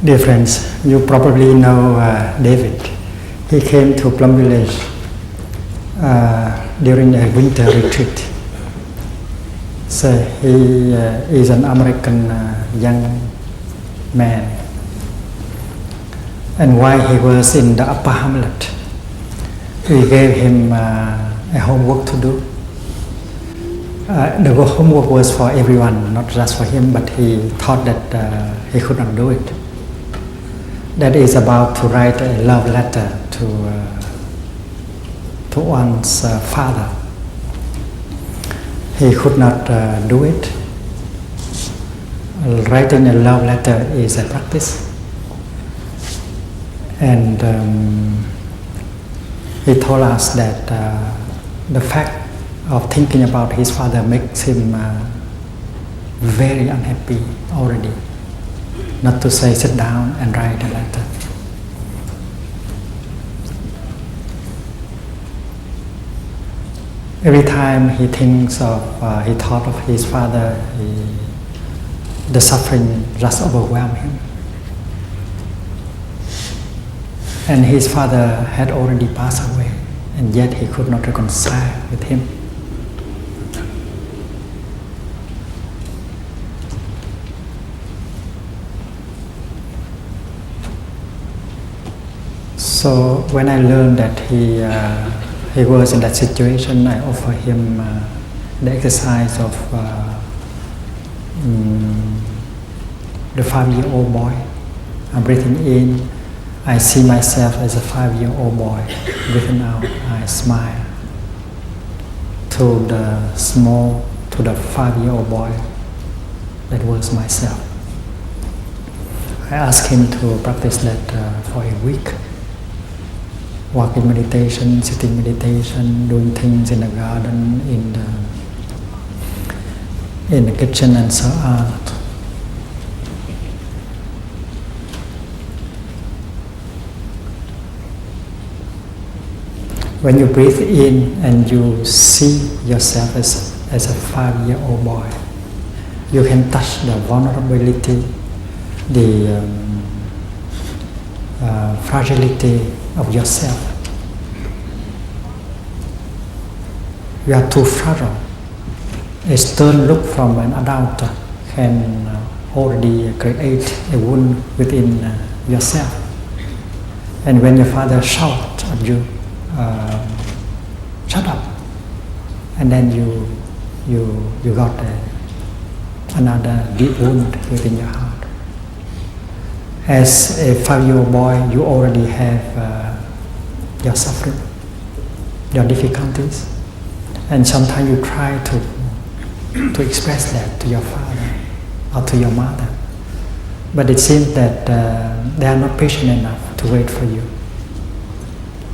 Dear friends, you probably know David. He came to Plum Village during a winter retreat. So he is an American young man. And while he was in the upper hamlet, we gave him a homework to do. The homework was for everyone, not just for him, but he thought that he could not do it. That is about to write a love letter to one's father. He could not do it. Writing a love letter is a practice. And he told us that the fact of thinking about his father makes him very unhappy already. Not to say sit down and write a letter. Every time he thought of his father, the suffering just overwhelmed him. And his father had already passed away, and yet he could not reconcile with him. So when I learned that he was in that situation, I offered him the exercise of the 5-year-old boy. I'm breathing in, I see myself as a 5-year-old boy. Breathing out, I smile to the 5-year-old boy that was myself. I asked him to practice that for a week. Walking meditation, sitting meditation, doing things in the garden, in the kitchen, and so on. When you breathe in and you see yourself as a 5-year-old boy, you can touch the vulnerability, the fragility of yourself. You are too fragile. A stern look from an adult can already create a wound within yourself. And when your father shouts at you, shut up, and then you got another deep wound within your heart. As a 5-year-old boy, you already have your suffering, your difficulties, and sometimes you try to express that to your father or to your mother, but it seems that they are not patient enough to wait for you.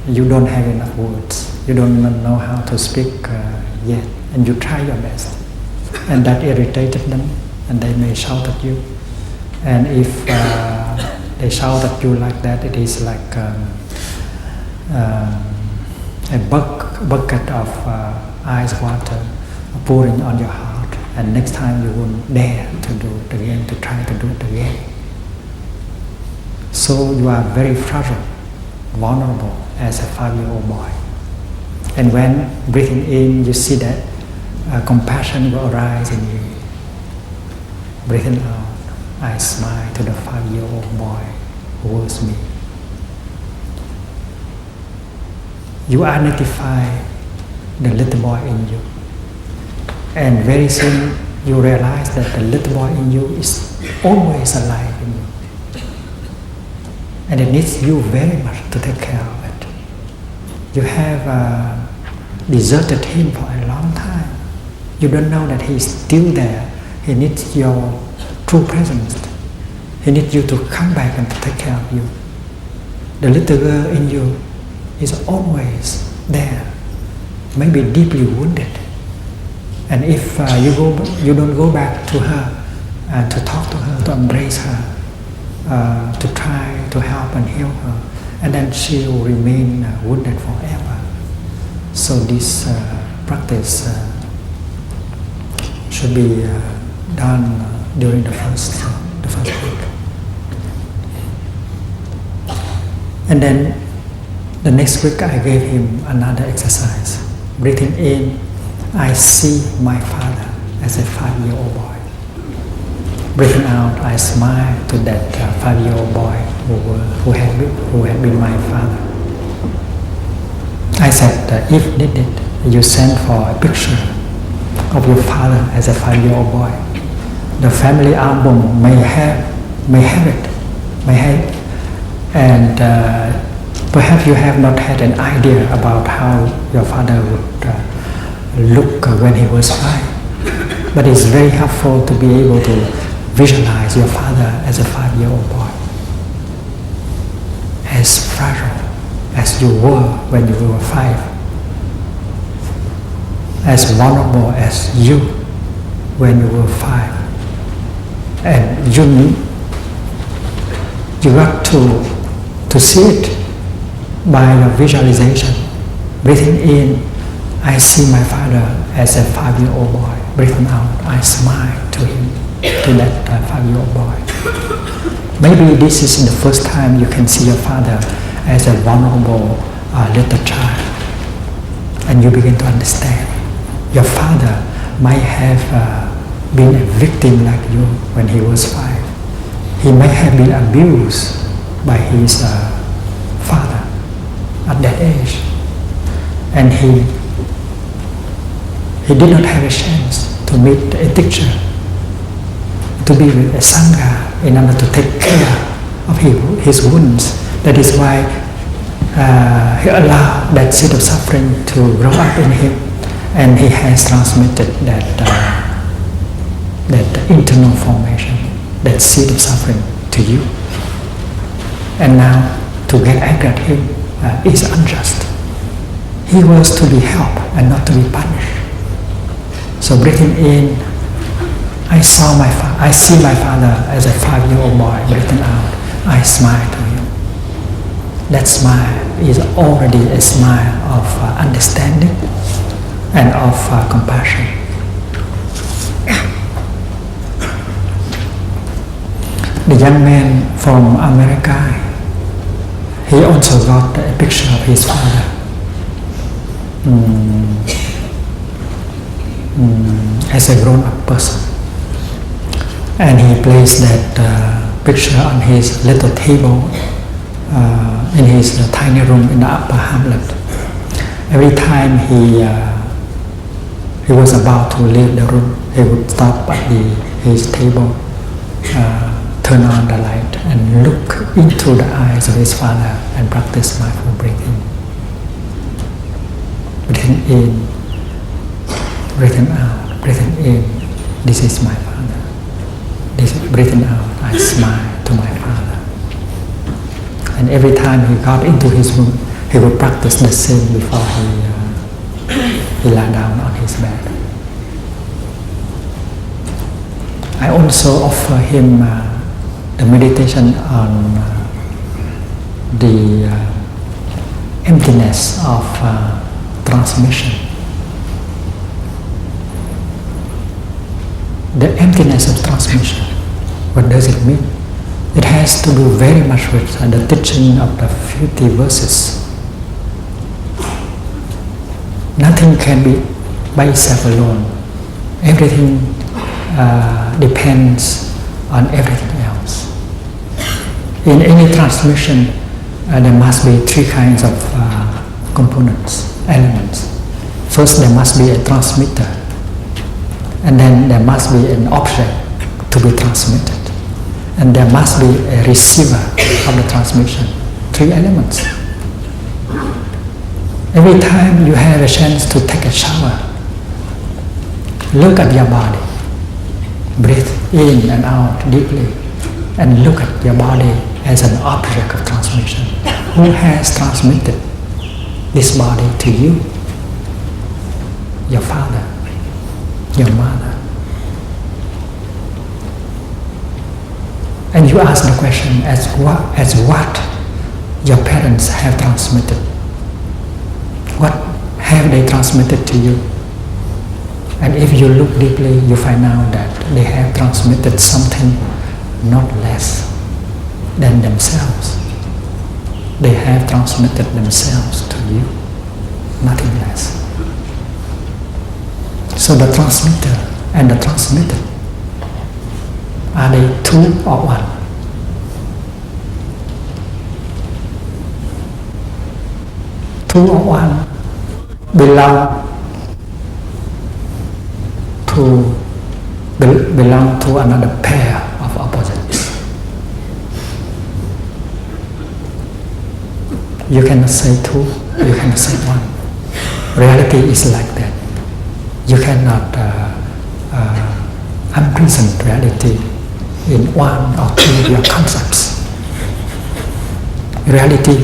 You don't have enough words. You don't know how to speak yet, and you try your best, and that irritated them, and they may shout at you. And if they shout at you like that, it is like a bucket of ice water pouring on your heart, and next time you won't dare to do it again, to try to do it again. So you are very fragile, vulnerable as a 5-year-old boy. And when breathing in, you see that compassion will arise in you. Breathing out, I smile to the 5-year-old boy who was me. You identify the little boy in you. And very soon you realize that the little boy in you is always alive in you. And it needs you very much to take care of it. You have deserted him for a long time. You don't know that he is still there. He needs your true presence. He needs you to come back and to take care of you. The little girl in you is always there, maybe deeply wounded. And if you don't go back to her and to talk to her, to embrace her, to try to help and heal her, and then she will remain wounded forever. So this practice should be done during the first week. And then the next week I gave him another exercise. Breathing in, I see my father as a 5-year-old boy. Breathing out, I smile to that 5-year-old boy who had been my father. I said, if needed, you send for a picture of your father as a 5-year-old boy. The family album may have it, and perhaps you have not had an idea about how your father would look when he was 5. But it's very helpful to be able to visualize your father as a 5-year-old boy, as fragile as you were when you were 5, as vulnerable as you when you were 5. And you got to see it by your visualization. Breathing in, I see my father as a 5-year-old boy. Breathing out, I smile to him, to that 5-year-old boy. Maybe this is the first time you can see your father as a vulnerable little child, and you begin to understand. Your father might have been a victim like you when he was 5. He may have been abused by his father at that age, and he did not have a chance to meet a teacher, to be with a sangha in order to take care of his wounds. That is why he allowed that seed of suffering to grow up in him, and he has transmitted that internal formation, that seed of suffering to you. And now to get angry at him is unjust. He was to be helped and not to be punished. So breathing in, I see my father as a 5-year-old boy. Breathing out, I smile to him. That smile is already a smile of understanding and of compassion. The young man from America, he also got a picture of his father as a grown-up person. And he placed that picture on his little table in his tiny room in the upper hamlet. Every time he was about to leave the room, he would stop at his table, turn on the light and look into the eyes of his father and practice mindful breathing. Breathing in, breathing out, breathing in, this is my father. Breathing out, I smile to my father. And every time he got into his room, he would practice the same before he lay down on his bed. I also offer him the meditation on the emptiness of transmission. The emptiness of transmission, what does it mean? It has to do very much with the teaching of the 50 verses. Nothing can be by itself alone. Everything depends on everything else. In any transmission, there must be 3 kinds of components, elements. First, there must be a transmitter, and then there must be an object to be transmitted, and there must be a receiver of the transmission. 3 elements. Every time you have a chance to take a shower, look at your body. Breathe in and out deeply, and look at your body as an object of transmission. Who has transmitted this body to you? Your father, your mother. And you ask the question, as what your parents have transmitted. What have they transmitted to you? And if you look deeply, you find out that they have transmitted something not less than themselves. they have transmitted themselves to you, nothing less. So the transmitter and the transmitted, are they two or one? Two or one belong to another pair of opposites. You cannot say two, you cannot say one. Reality is like that. You cannot imprison reality in one or two of your concepts. Reality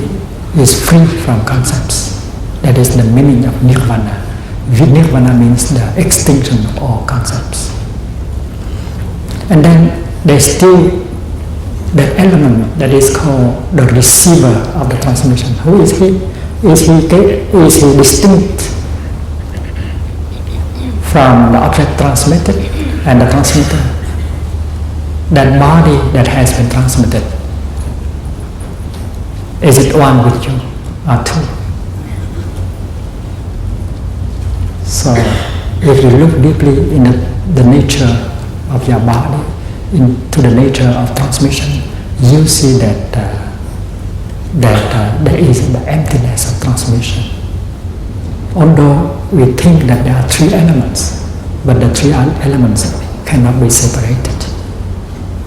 is free from concepts. That is the meaning of nirvana. Nirvana means the extinction of all concepts. And then there's still that element that is called the receiver of the transmission. Who is he? Is he distinct from the object transmitted and the transmitter? That body that has been transmitted, is it one with you or two? So if you look deeply in the nature of your body, into the nature of transmission, you see that there is the emptiness of transmission. Although we think that there are three elements, but the three elements cannot be separated,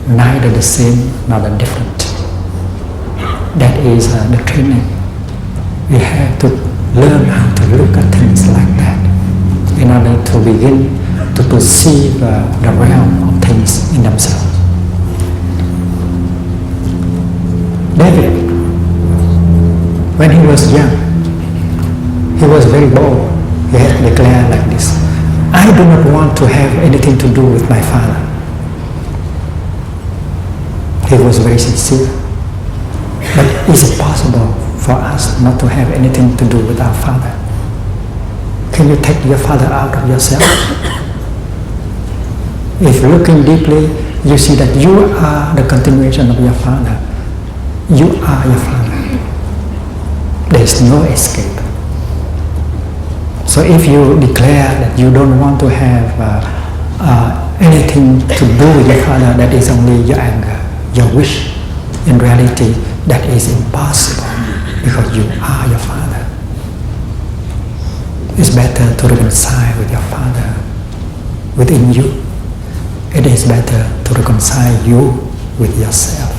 neither the same nor the different. That is the training. We have to learn how to look at things like that in order to begin to perceive the realm of things in themselves. David, when he was young, he was very bold. He had declared like this: I do not want to have anything to do with my father. He was very sincere. But is it possible for us not to have anything to do with our father? Can you take your father out of yourself? If looking deeply, you see that you are the continuation of your father. You are your father. There is no escape. So if you declare that you don't want to have anything to do with your father, that is only your anger, your wish. In reality, that is impossible because you are your father. It's better to reconcile with your father within you. It is better to reconcile you with yourself.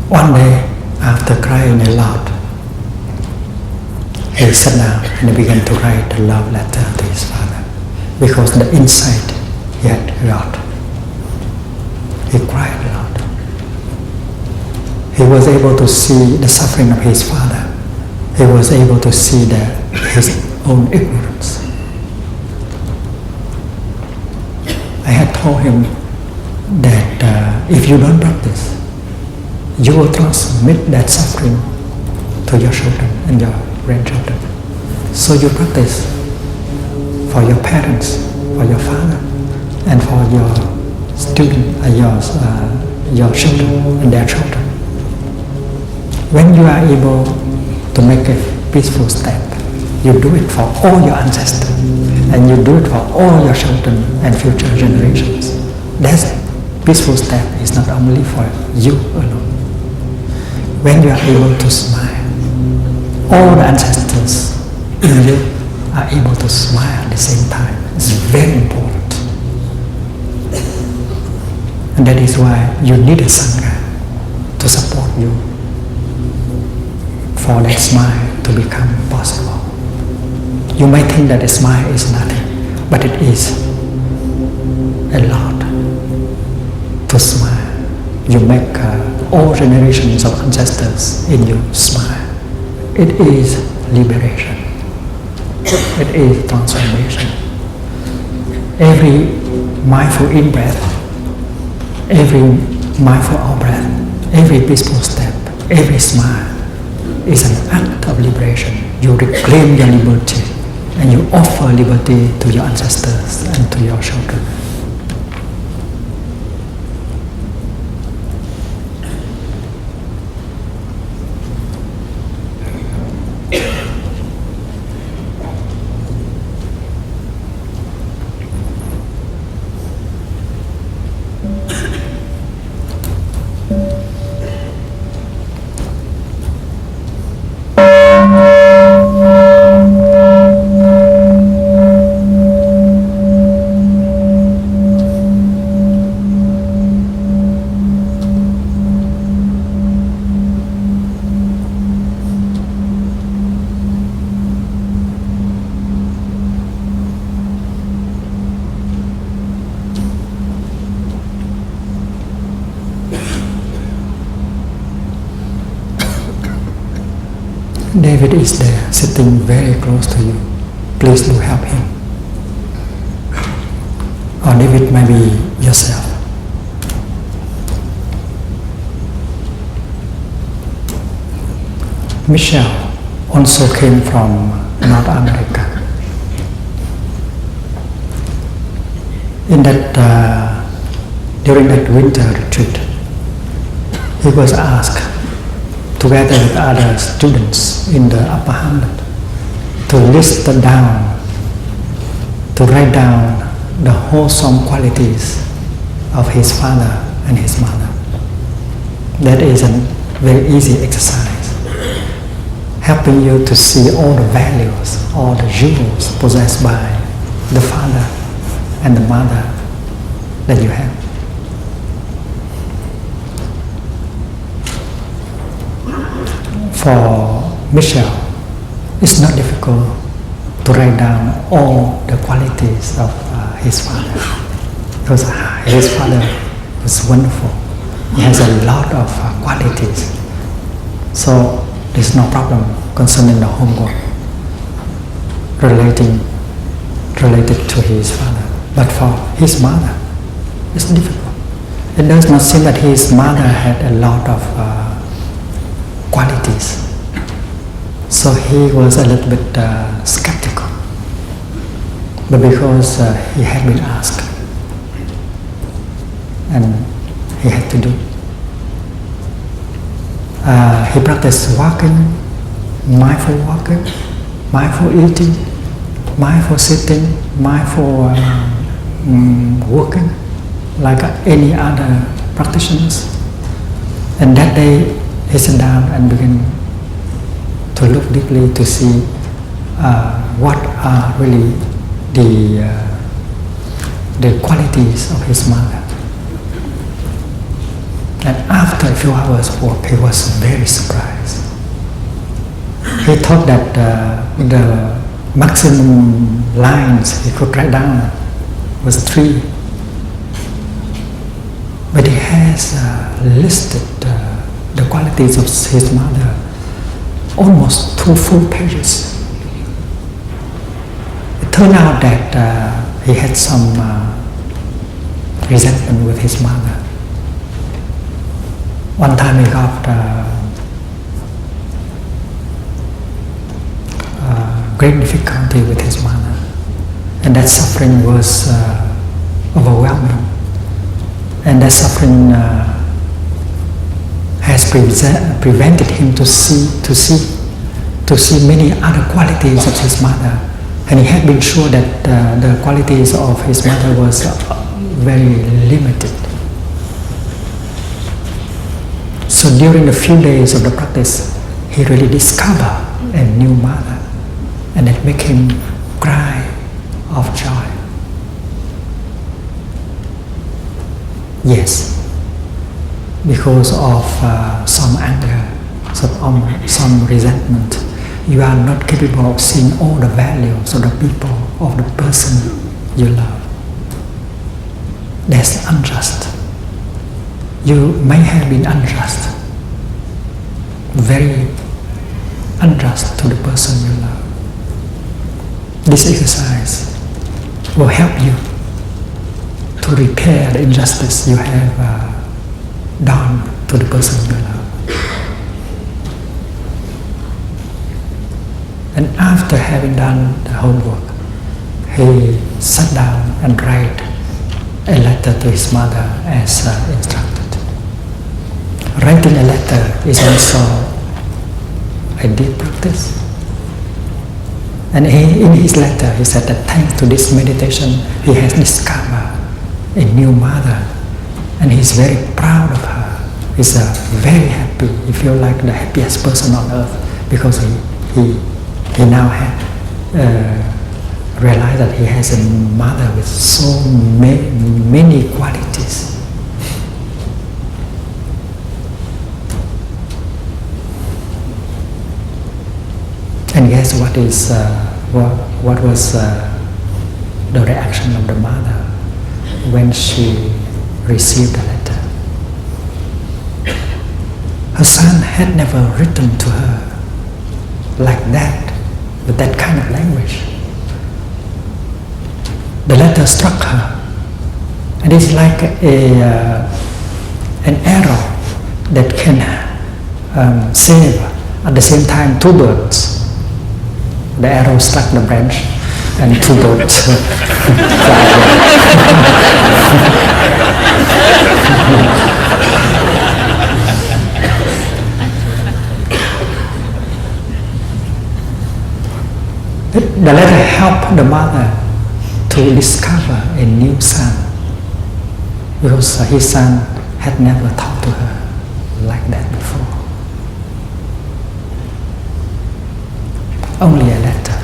One day, after crying a lot, he sat down and he began to write a love letter to his father because the insight he had got. He cried a lot. He was able to see the suffering of his father. He was able to see his own ignorance. I had told him that if you don't practice, you will transmit that suffering to your children and your grandchildren. So you practice for your parents, for your father, and for your student, your children and their children. When you are able to make a peaceful step, you do it for all your ancestors, and you do it for all your children and future generations. That peaceful step is not only for you alone. When you are able to smile, all the ancestors in you are able to smile at the same time. It's very important. And that is why you need a Sangha to support you for that smile to become possible. You might think that a smile is nothing, but it is a lot to smile. You make all generations of ancestors in you smile. It is liberation. It is transformation. Every mindful in-breath, every mindful out-breath, every peaceful step, every smile is an act of liberation. You reclaim your liberty and you offer liberty to your ancestors and to your children. David is there, sitting very close to you. Please do help him. Or David may be yourself. Michelle also came from North America. In that, during that winter retreat, he was asked, together with other students in the upper hamlet, to list down, to write down the wholesome qualities of his father and his mother. That is a very easy exercise, helping you to see all the values, all the jewels possessed by the father and the mother that you have. For Michelle, it's not difficult to write down all the qualities of his father, because his father was wonderful. He has a lot of qualities, so there's no problem concerning the homework related to his father. But for his mother, it's difficult. It does not seem that his mother had a lot of qualities. So he was a little bit skeptical. But because he had been asked, and he had to do, he practiced walking, mindful eating, mindful sitting, mindful working, like any other practitioners. And that day, he sat down and began to look deeply to see what are really the qualities of his mother. And after a few hours of work, he was very surprised. He thought that the maximum lines he could write down was 3. But he has listed the qualities of his mother almost 2 full pages. It turned out that he had some resentment with his mother. One time he got great difficulty with his mother, and that suffering was overwhelming. And that suffering has prevented him to see many other qualities of his mother, and he had been sure that the qualities of his mother was very limited. So during the few days of the practice, he really discovered a new mother, and it made him cry of joy. Yes, because of some anger, some resentment, you are not capable of seeing all the values of the people, of the person you love. That's unjust. You may have been unjust, very unjust to the person you love. This exercise will help you to repair the injustice you have done to the person you love. And after having done the homework, he sat down and write a letter to his mother as instructed. Writing a letter is also a deep practice. And in his letter, he said that thanks to this meditation, he has discovered a new mother, and he's very proud of her. He's very happy. He feels like the happiest person on earth because he now realized that he has a mother with so many qualities. And guess what is what was the reaction of the mother when she received the letter? Her son had never written to her like that, with that kind of language. The letter struck her, and it's like an arrow that can save at the same time two birds. The arrow struck the branch and two birds fly away. The letter helped the mother to discover a new son, because his son had never talked to her like that before. Only a letter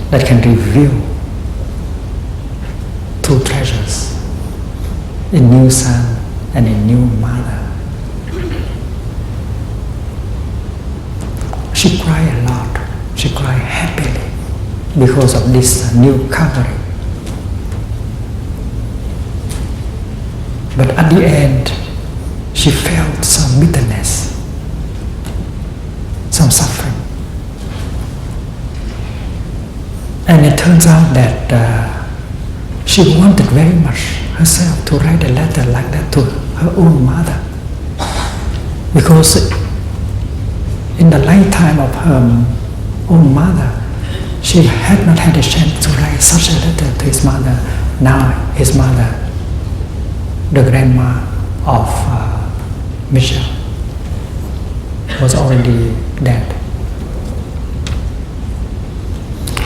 that can reveal two treasures, a new son and a new mother. She cried a lot. She cried happily because of this new covering. But at the end, she felt some bitterness, some suffering. And it turns out that she wanted very much herself to write a letter like that to her own mother, because in the lifetime of her own mother, she had not had a chance to write such a letter to his mother. Now his mother, the grandma of Michelle, was already dead.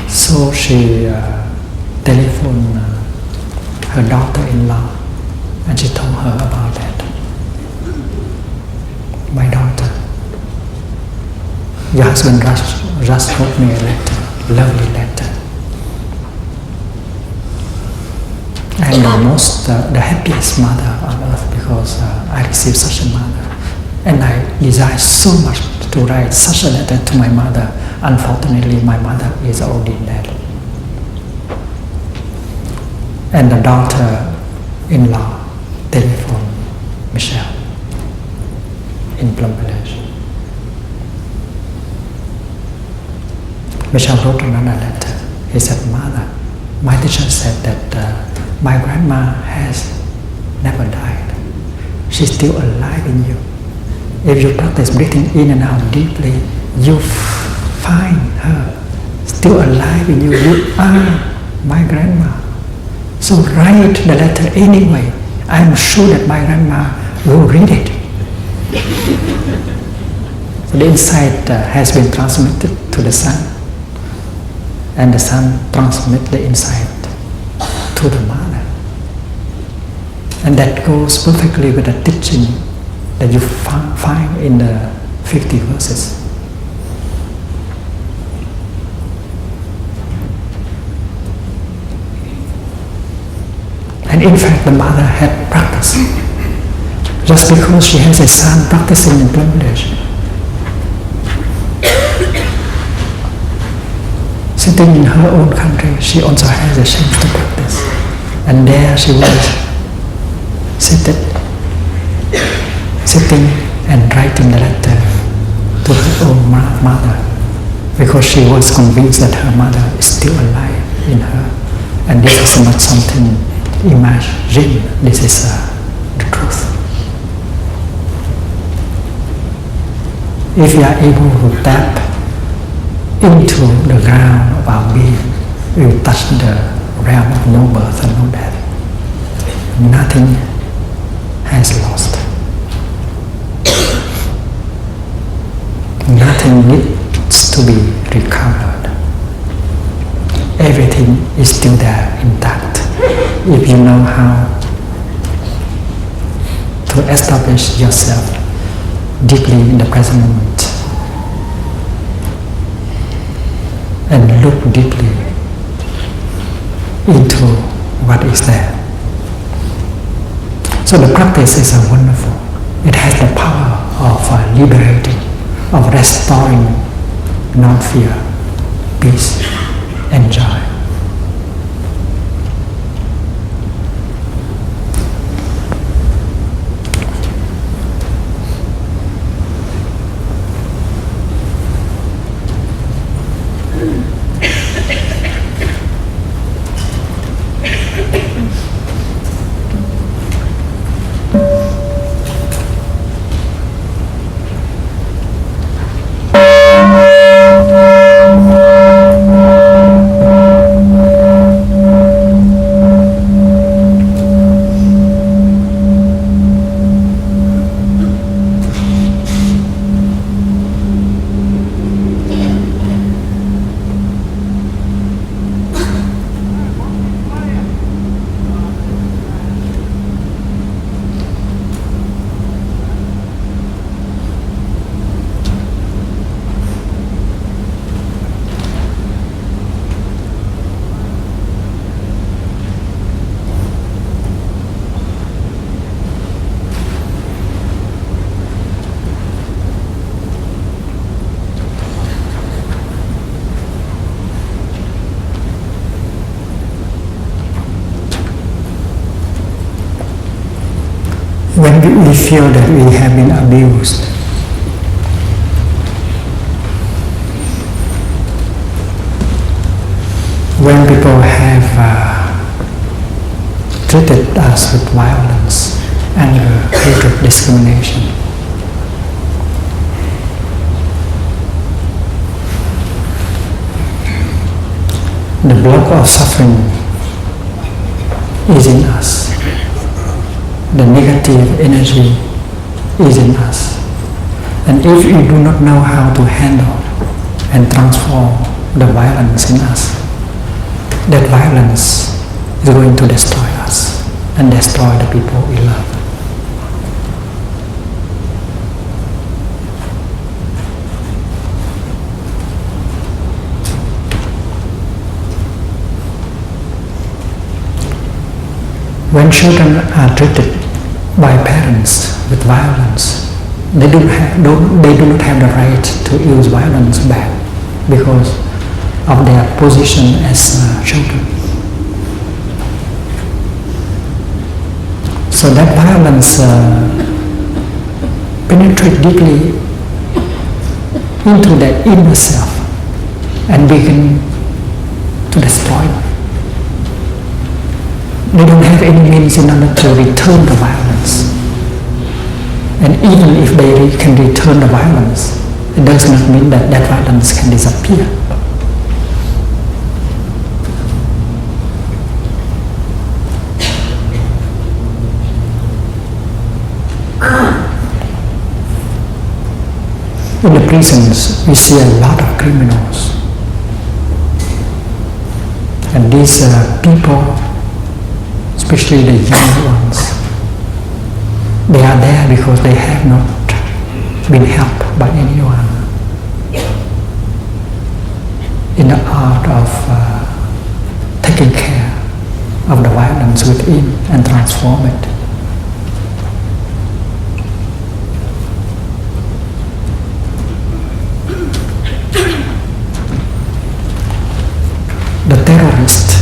So she telephoned her daughter-in-law, and she told her about that. My daughter, your husband just wrote me a letter, lovely letter. I am the happiest mother on earth because I received such a mother. And I desire so much to write such a letter to my mother. Unfortunately, my mother is already dead. And the daughter-in-law telephoned Michelle in Plum Village. Michelle wrote another letter. He said, Mother, my teacher said that my grandma has never died. She's still alive in you. If you practice breathing in and out deeply, you find her still alive in you. You are my grandma. So write the letter anyway. I'm sure that my grandma will read it. So the insight has been transmitted to the son, and the son transmits the insight to the mother. And that goes perfectly with the teaching that you find in the 50 verses. And in fact, the mother had practiced. Just because she has a son practicing in Plum Village, sitting in her own country, she also has a chance to practice. And there she was, sitting and writing the letter to her own mother, because she was convinced that her mother is still alive in her. And this is not something imagined, this is the truth. If you are able to tap into the ground of our being, we touch the realm of no birth and no death. Nothing has lost. Nothing needs to be recovered. Everything is still there intact. If you know how to establish yourself deeply in the present moment and look deeply into what is there. So the practice is wonderful. It has the power of liberating, of restoring non-fear, peace, and joy. When we feel that we have been abused, when people have treated us with violence, anger, hatred, discrimination, the block of suffering is in us. The negative energy is in us. And if we do not know how to handle and transform the violence in us, that violence is going to destroy us and destroy the people we love. When children are treated by parents with violence, they do not have the right to use violence back because of their position as children. So that violence penetrates deeply into their inner self and begin to destroy them. They don't have any means in order to return the violence. And even if they can return the violence, it does not mean that that violence can disappear. In the prisons, we see a lot of criminals. And these people, especially the young ones, they are there because they have not been helped by anyone in the art of taking care of the violence within and transform it. The terrorists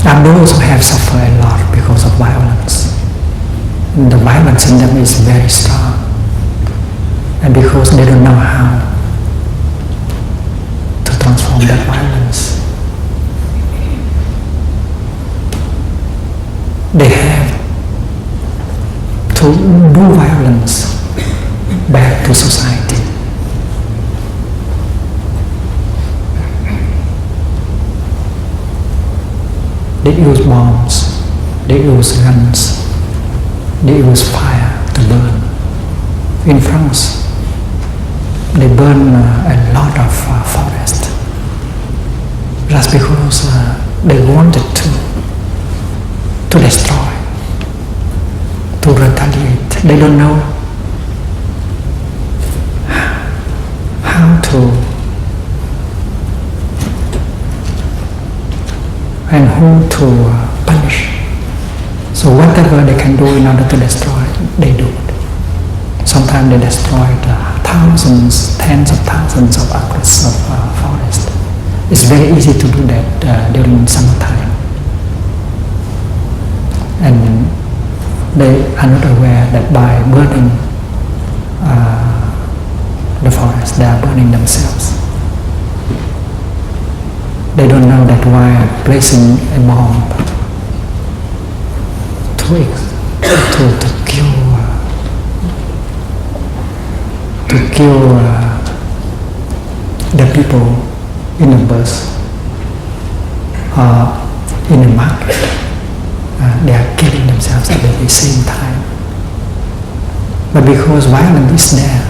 are those who have suffered a lot because of violence. And the violence in them is very strong. And because they don't know how to transform that violence, they have to do violence back to society. They use bombs, they use guns, they use fire to burn. In France, they burn a lot of forest just because they wanted to destroy, to retaliate. They don't know how to and who to punish. So whatever they can do in order to destroy, they do it. Sometimes they destroyed thousands, tens of thousands of acres of forest. It's very easy to do that during summertime. And they are not aware that by burning the forest, they are burning themselves. They don't know that while placing a bomb to kill the people in a bus or in a market, they are killing themselves at the same time. But because violence is there,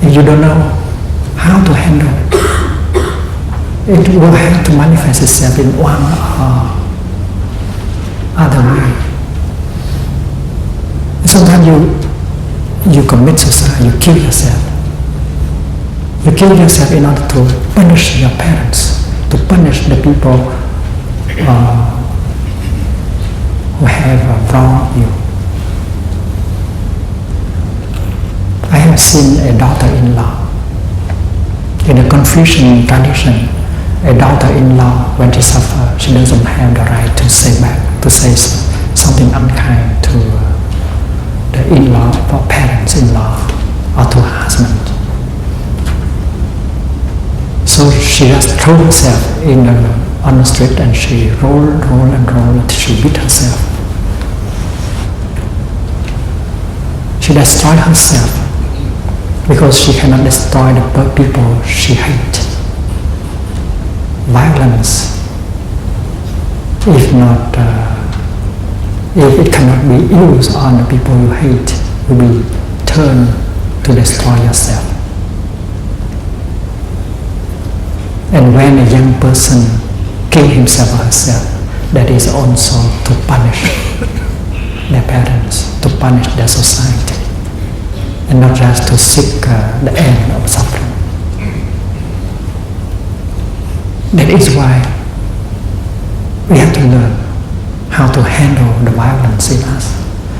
if you don't know how to handle it, it will have to manifest itself in one or other way. Sometimes you commit suicide, you kill yourself. You kill yourself in order to punish your parents, to punish the people who have wronged you. I have seen a daughter-in-law. In the Confucian tradition, a daughter-in-law, when she suffers, she doesn't have the right to say back, to say something unkind to the in-law or parents-in-law or to her husband. So she just threw herself on the street and she rolled until she beat herself. She destroyed herself because she cannot destroy the people she hates. Violence, if it cannot be used on the people you hate, will be turned to destroy yourself. And when a young person kills himself or herself, that is also to punish their parents, to punish their society, and not just to seek the end of suffering. That is why we have to learn how to handle the violence in us,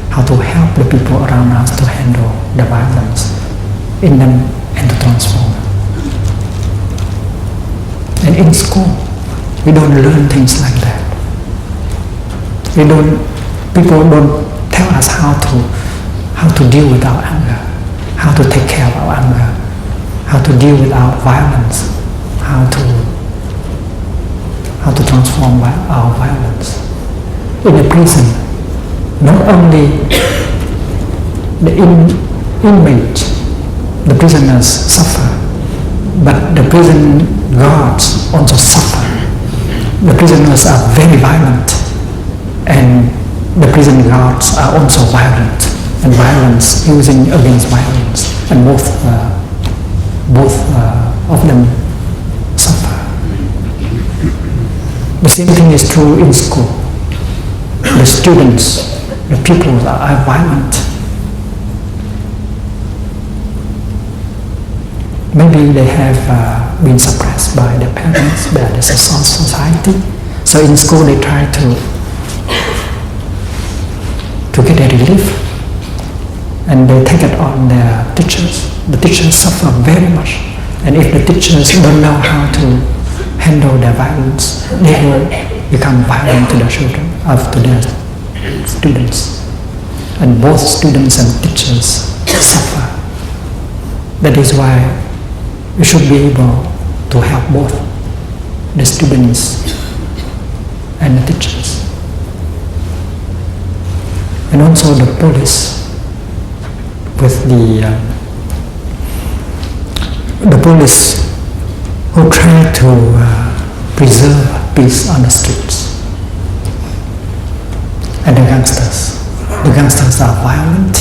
how to help the people around us to handle the violence in them and to transform. And in school, we don't learn things like that. People don't tell us how to deal with our anger, how to take care of our anger, how to deal with our violence, how to transform our violence. In a prison, not only the inmates, the prisoners suffer, but the prison guards also suffer. The prisoners are very violent, and the prison guards are also violent, and violence using against violence, and both of them suffer. The same thing is true in school. The students, the pupils are violent. Maybe they have been suppressed by their parents, by the society. So in school they try to get a relief, and they take it on their teachers. The teachers suffer very much, and if the teachers don't know how to handle their violence, they will become violent to their children, to their students. And both students and teachers suffer. That is why we should be able to help both the students and the teachers. And also the police, with the police who try to preserve peace on the streets. And the gangsters are violent,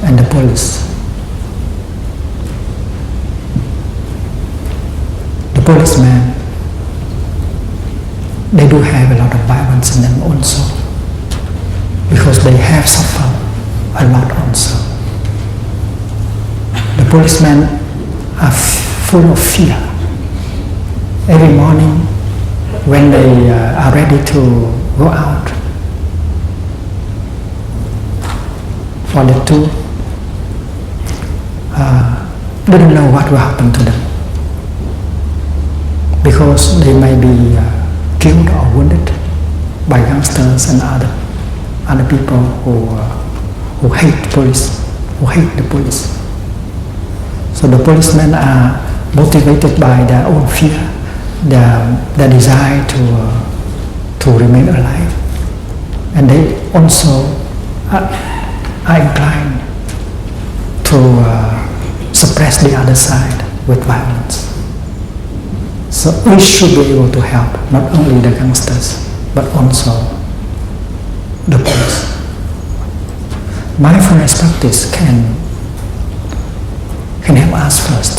and the policemen, they do have a lot of violence in them also, because they have suffered a lot also. The policemen are full of fear. Every morning when they are ready to go out for the tour, they don't know what will happen to them, because they may be killed or wounded by gangsters and other people who hate the police. So the policemen are motivated by their own fear, their desire to remain alive, and they also are inclined to suppress the other side with violence. So we should be able to help not only the gangsters but also the police. Mindfulness practice can help us first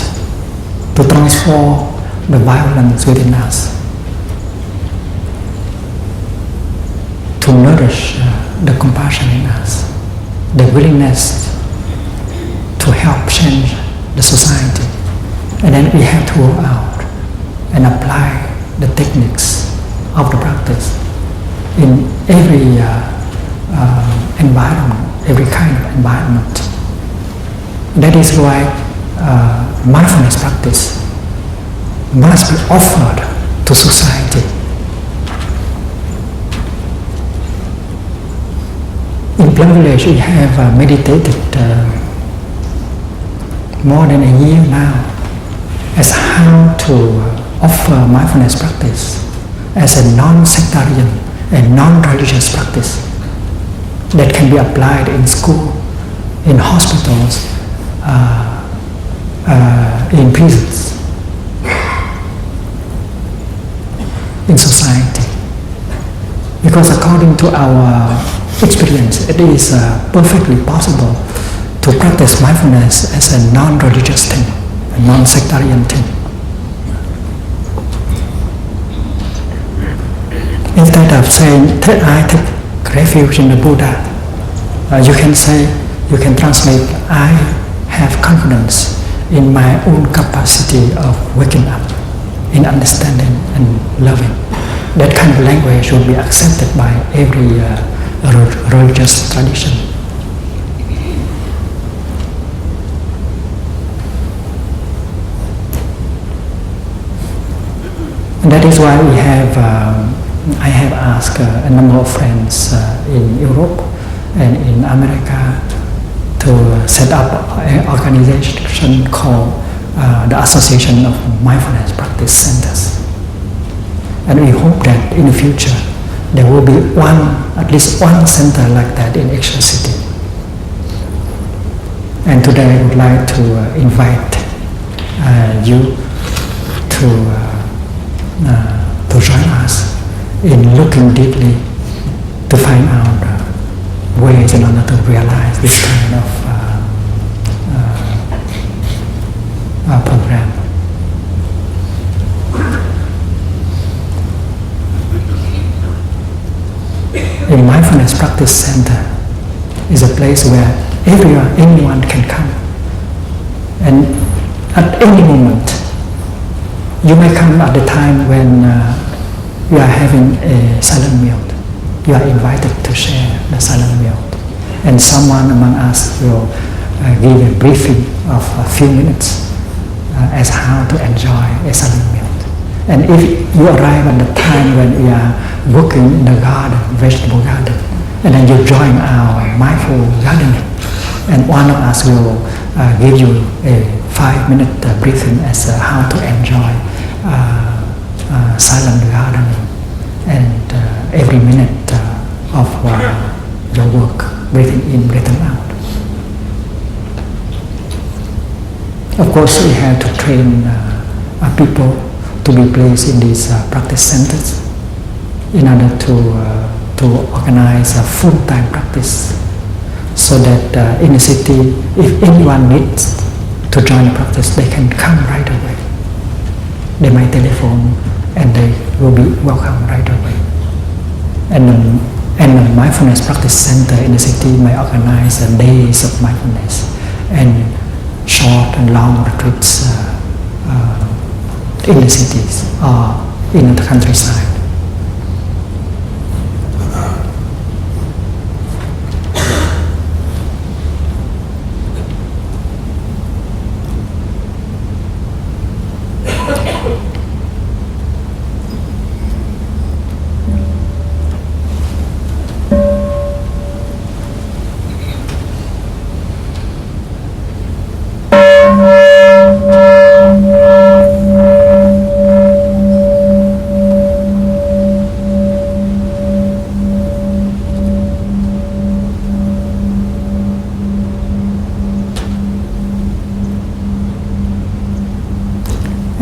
to transform the violence within us, to nourish the compassion in us, the willingness to help change the society. And then we have to go out and apply the techniques of the practice in every environment, every kind of environment. That is why mindfulness practice must be offered to society. In Plum Village, we have meditated more than a year now as how to offer mindfulness practice as a non-sectarian and non-religious practice that can be applied in school, in hospitals, in prisons, in society. Because according to our experience, it is perfectly possible to practice mindfulness as a non-religious thing, a non-sectarian thing. Instead of saying, I take refuge in the Buddha, you can translate, I have confidence in my own capacity of waking up, in understanding and loving. That kind of language should be accepted by every religious tradition. And that is why we have, I have asked a number of friends in Europe and in America to set up an organization called the Association of Mindfulness Practice Centers. And we hope that in the future there will be at least one center like that in each city. And today I would like to invite you to join us in looking deeply to find out ways in order to realize this kind of program. A mindfulness practice center is a place where anyone can come, and at any moment you may come at the time when you are having a silent meal. You are invited to share the silent meal, and someone among us will give a briefing of a few minutes as how to enjoy a silent meal. And if you arrive at the time when we are working in the garden, vegetable garden, and then you join our mindful gardening, and one of us will give you a 5-minute briefing as how to enjoy silent gardening, and every minute of your work, breathing in, breathing out. Of course, we have to train people to be placed in these practice centers in order to organize a full-time practice, so that in the city, if anyone needs to join the practice, they can come right away. They might telephone and they will be welcome right away. And the mindfulness practice center in the city may organize days of mindfulness and short and long retreats in the cities or in the countryside.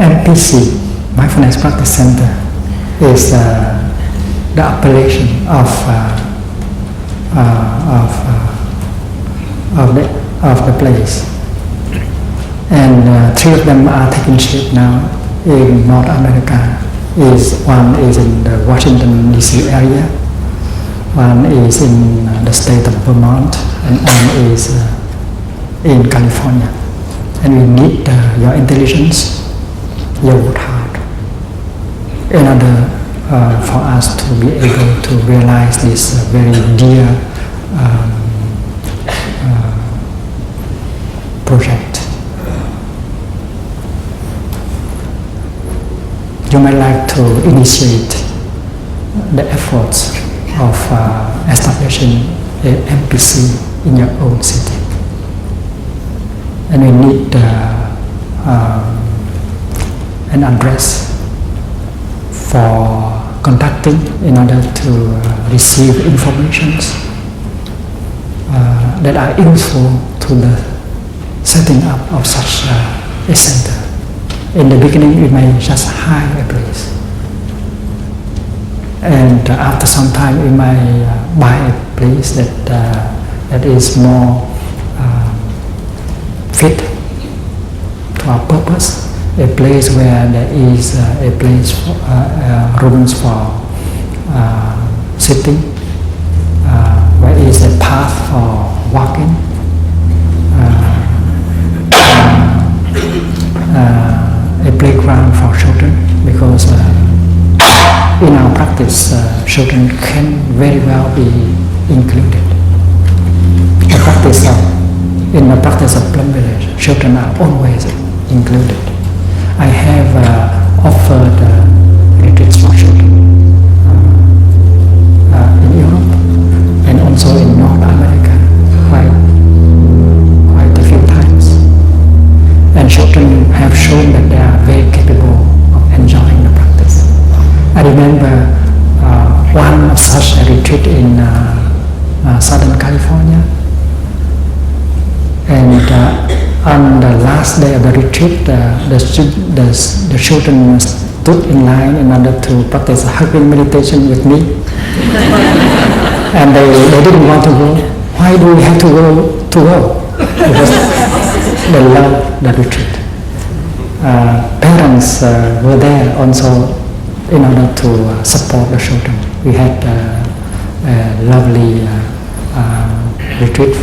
MPC, Mindfulness Practice Center, is the appellation of the place, and 3 of them are taking shape now in North America. One is in the Washington DC area, one is in the state of Vermont, and one is in California. And we need your intelligence, your good heart, in order for us to be able to realize this very dear project. You might like to initiate the efforts of establishing an MPC in your own city. And we need an address for contacting in order to receive informations that are useful to the setting up of such a center. In the beginning, we may just hire a place, and after some time, we may buy a place that is more fit to our purpose. A place where there is a place for, rooms for sitting, where is a path for walking, a playground for children, because in our practice, children can very well be included. In the practice of Plum Village, children are always included. I have offered retreats for children in Europe and also in North America quite a few times. And children have shown that they are very capable of enjoying the practice. I remember one such a retreat in Southern California, and on the last day of the retreat, the children stood in line in order to practice hugging meditation with me. And they didn't want to go. Why do we have to go? Because they love the retreat. Parents were there also in order to support the children. We had a lovely retreat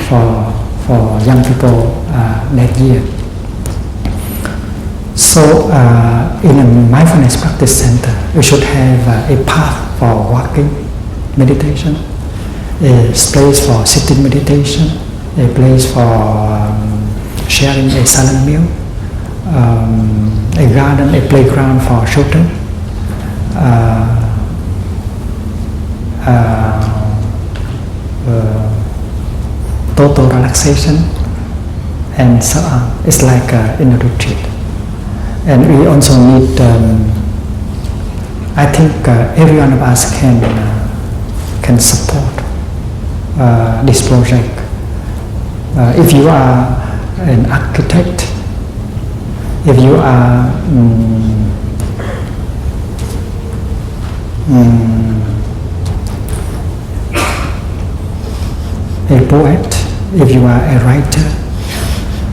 for young people that year. So in a mindfulness practice center, we should have a path for walking meditation, a place for sitting meditation, a place for sharing a silent meal, a garden, a playground for children, total relaxation, and so on. It's like in a retreat. And we also need, I think every one of us can support this project. If you are an architect, If you are a poet, if you are a writer,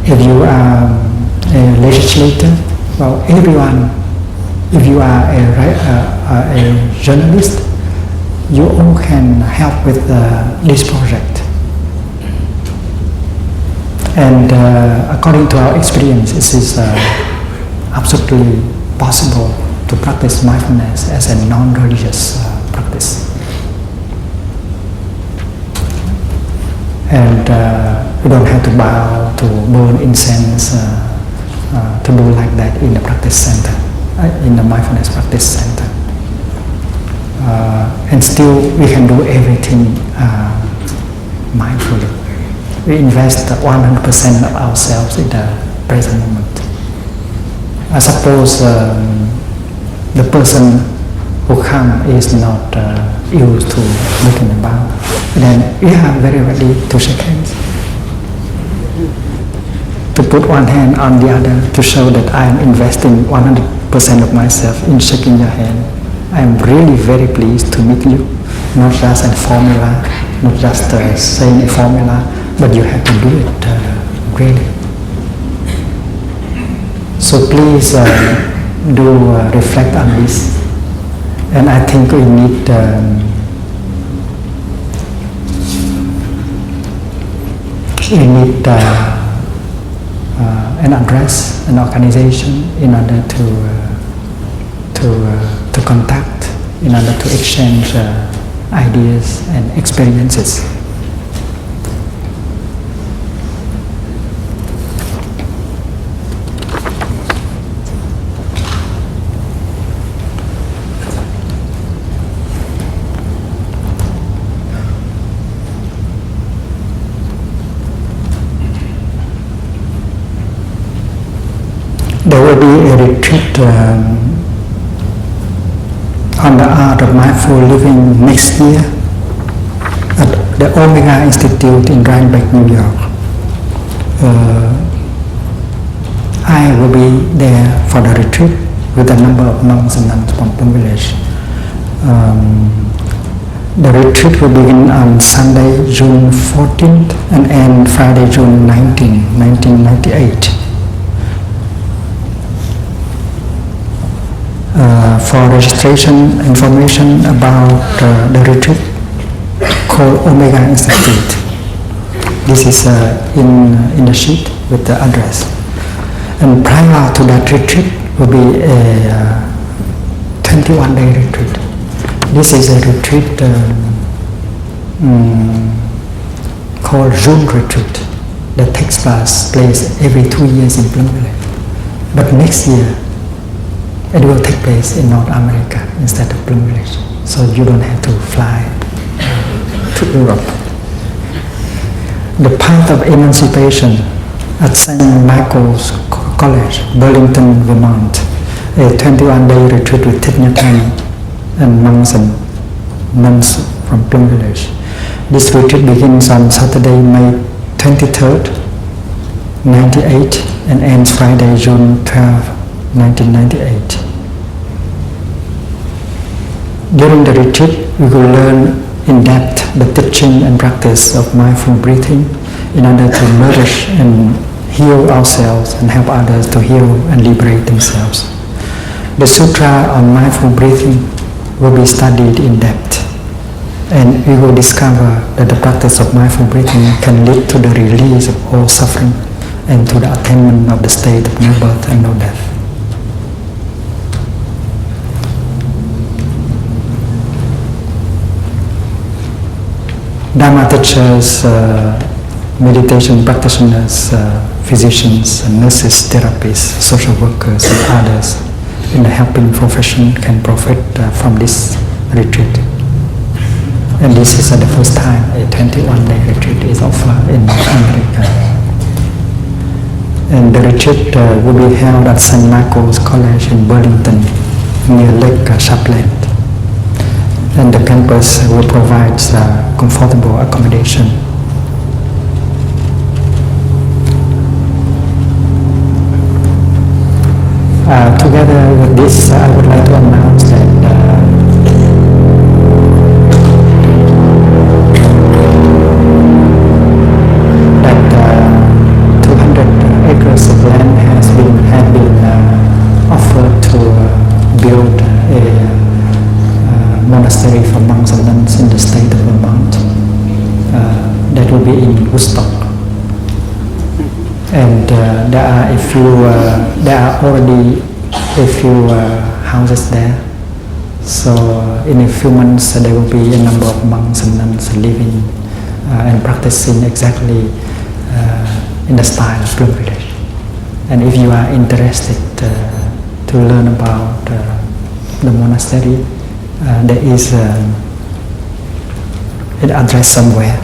if you are a legislator, well, everyone, if you are a journalist, you all can help with this project. And according to our experience, it is absolutely possible to practice mindfulness as a non-religious practice. And we don't have to bow, to burn incense, to do like that in the practice center, in the mindfulness practice center. And still we can do everything mindfully. We invest 100% of ourselves in the present moment. I suppose the person who comes is not used to looking about, then we are very ready to shake hands, to put one hand on the other to show that I am investing 100% of myself in shaking your hand. I am really very pleased to meet you, not just a formula, not just saying a formula, but you have to do it really. So please do reflect on this. And I think we need an address, an organization in order to contact, in order to exchange ideas and experiences. There will be a retreat on the art of mindful living next year at the Omega Institute in Rhinebeck, New York. I will be there for the retreat with a number of monks and nuns from Plum Village. The retreat will begin on Sunday, June 14th and end Friday, June 19, 1998. For registration information about the retreat, call Omega Institute. This is in the sheet with the address. And prior to that retreat will be a 21-day retreat. This is a retreat called June Retreat that takes place every 2 years in Plum Village. But next year, it will take place in North America instead of Plum Village, so you don't have to fly to Europe. The Path of Emancipation at St. Michael's College, Burlington, Vermont, a 21-day retreat with Thich Nhat Hanh and monks and nuns from Plum Village. This retreat begins on Saturday, May 23rd, 1998 and ends Friday, June 12, 1998. During the retreat, we will learn in depth the teaching and practice of mindful breathing in order to nourish and heal ourselves and help others to heal and liberate themselves. The sutra on mindful breathing will be studied in depth, and we will discover that the practice of mindful breathing can lead to the release of all suffering and to the attainment of the state of no birth and no death. Dharma teachers, meditation practitioners, physicians, nurses, therapists, social workers, and others in the helping profession can profit from this retreat. And this is the first time a 21-day retreat is offered in North America. And the retreat will be held at St. Michael's College in Burlington, near Lake Champlain. And the campus will provide comfortable accommodation. with this, I would like to announce that that 200 acres of land have been offered to build a monastery for monks and nuns in the state of Vermont. That will be in Woodstock. And there are already a few houses there. So in a few months there will be a number of monks and nuns living and practicing exactly in the style of Plum Village. And if you are interested to learn about the monastery, there is an address somewhere.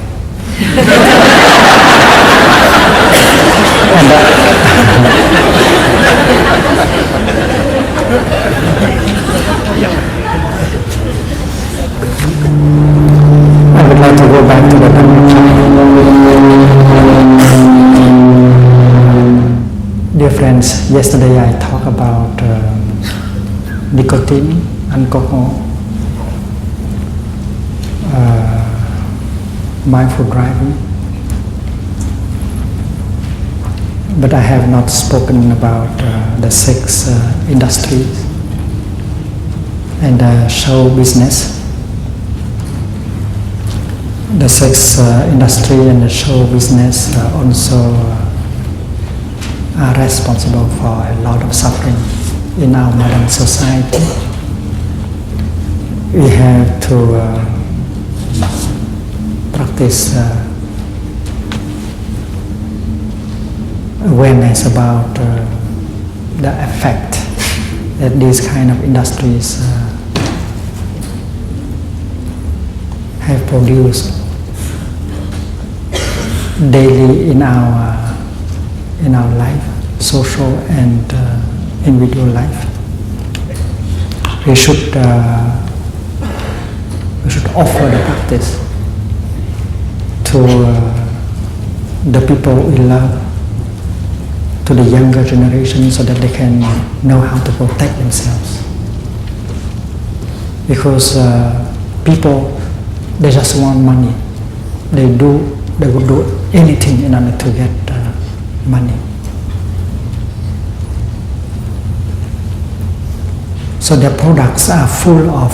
And I would like to go back to the Dear friends, yesterday I talked about nicotine, alcohol, mindful driving, but I have not spoken about the sex industries and show business. The sex industry and the show business also are responsible for a lot of suffering in our modern society. We have to practice awareness about the effect that these kind of industries have produced daily in our life, social and individual life. We should offer the practice to the people we love, to the younger generation, so that they can know how to protect themselves. Because people, they just want money. They will do anything in order to get money. So their products are full of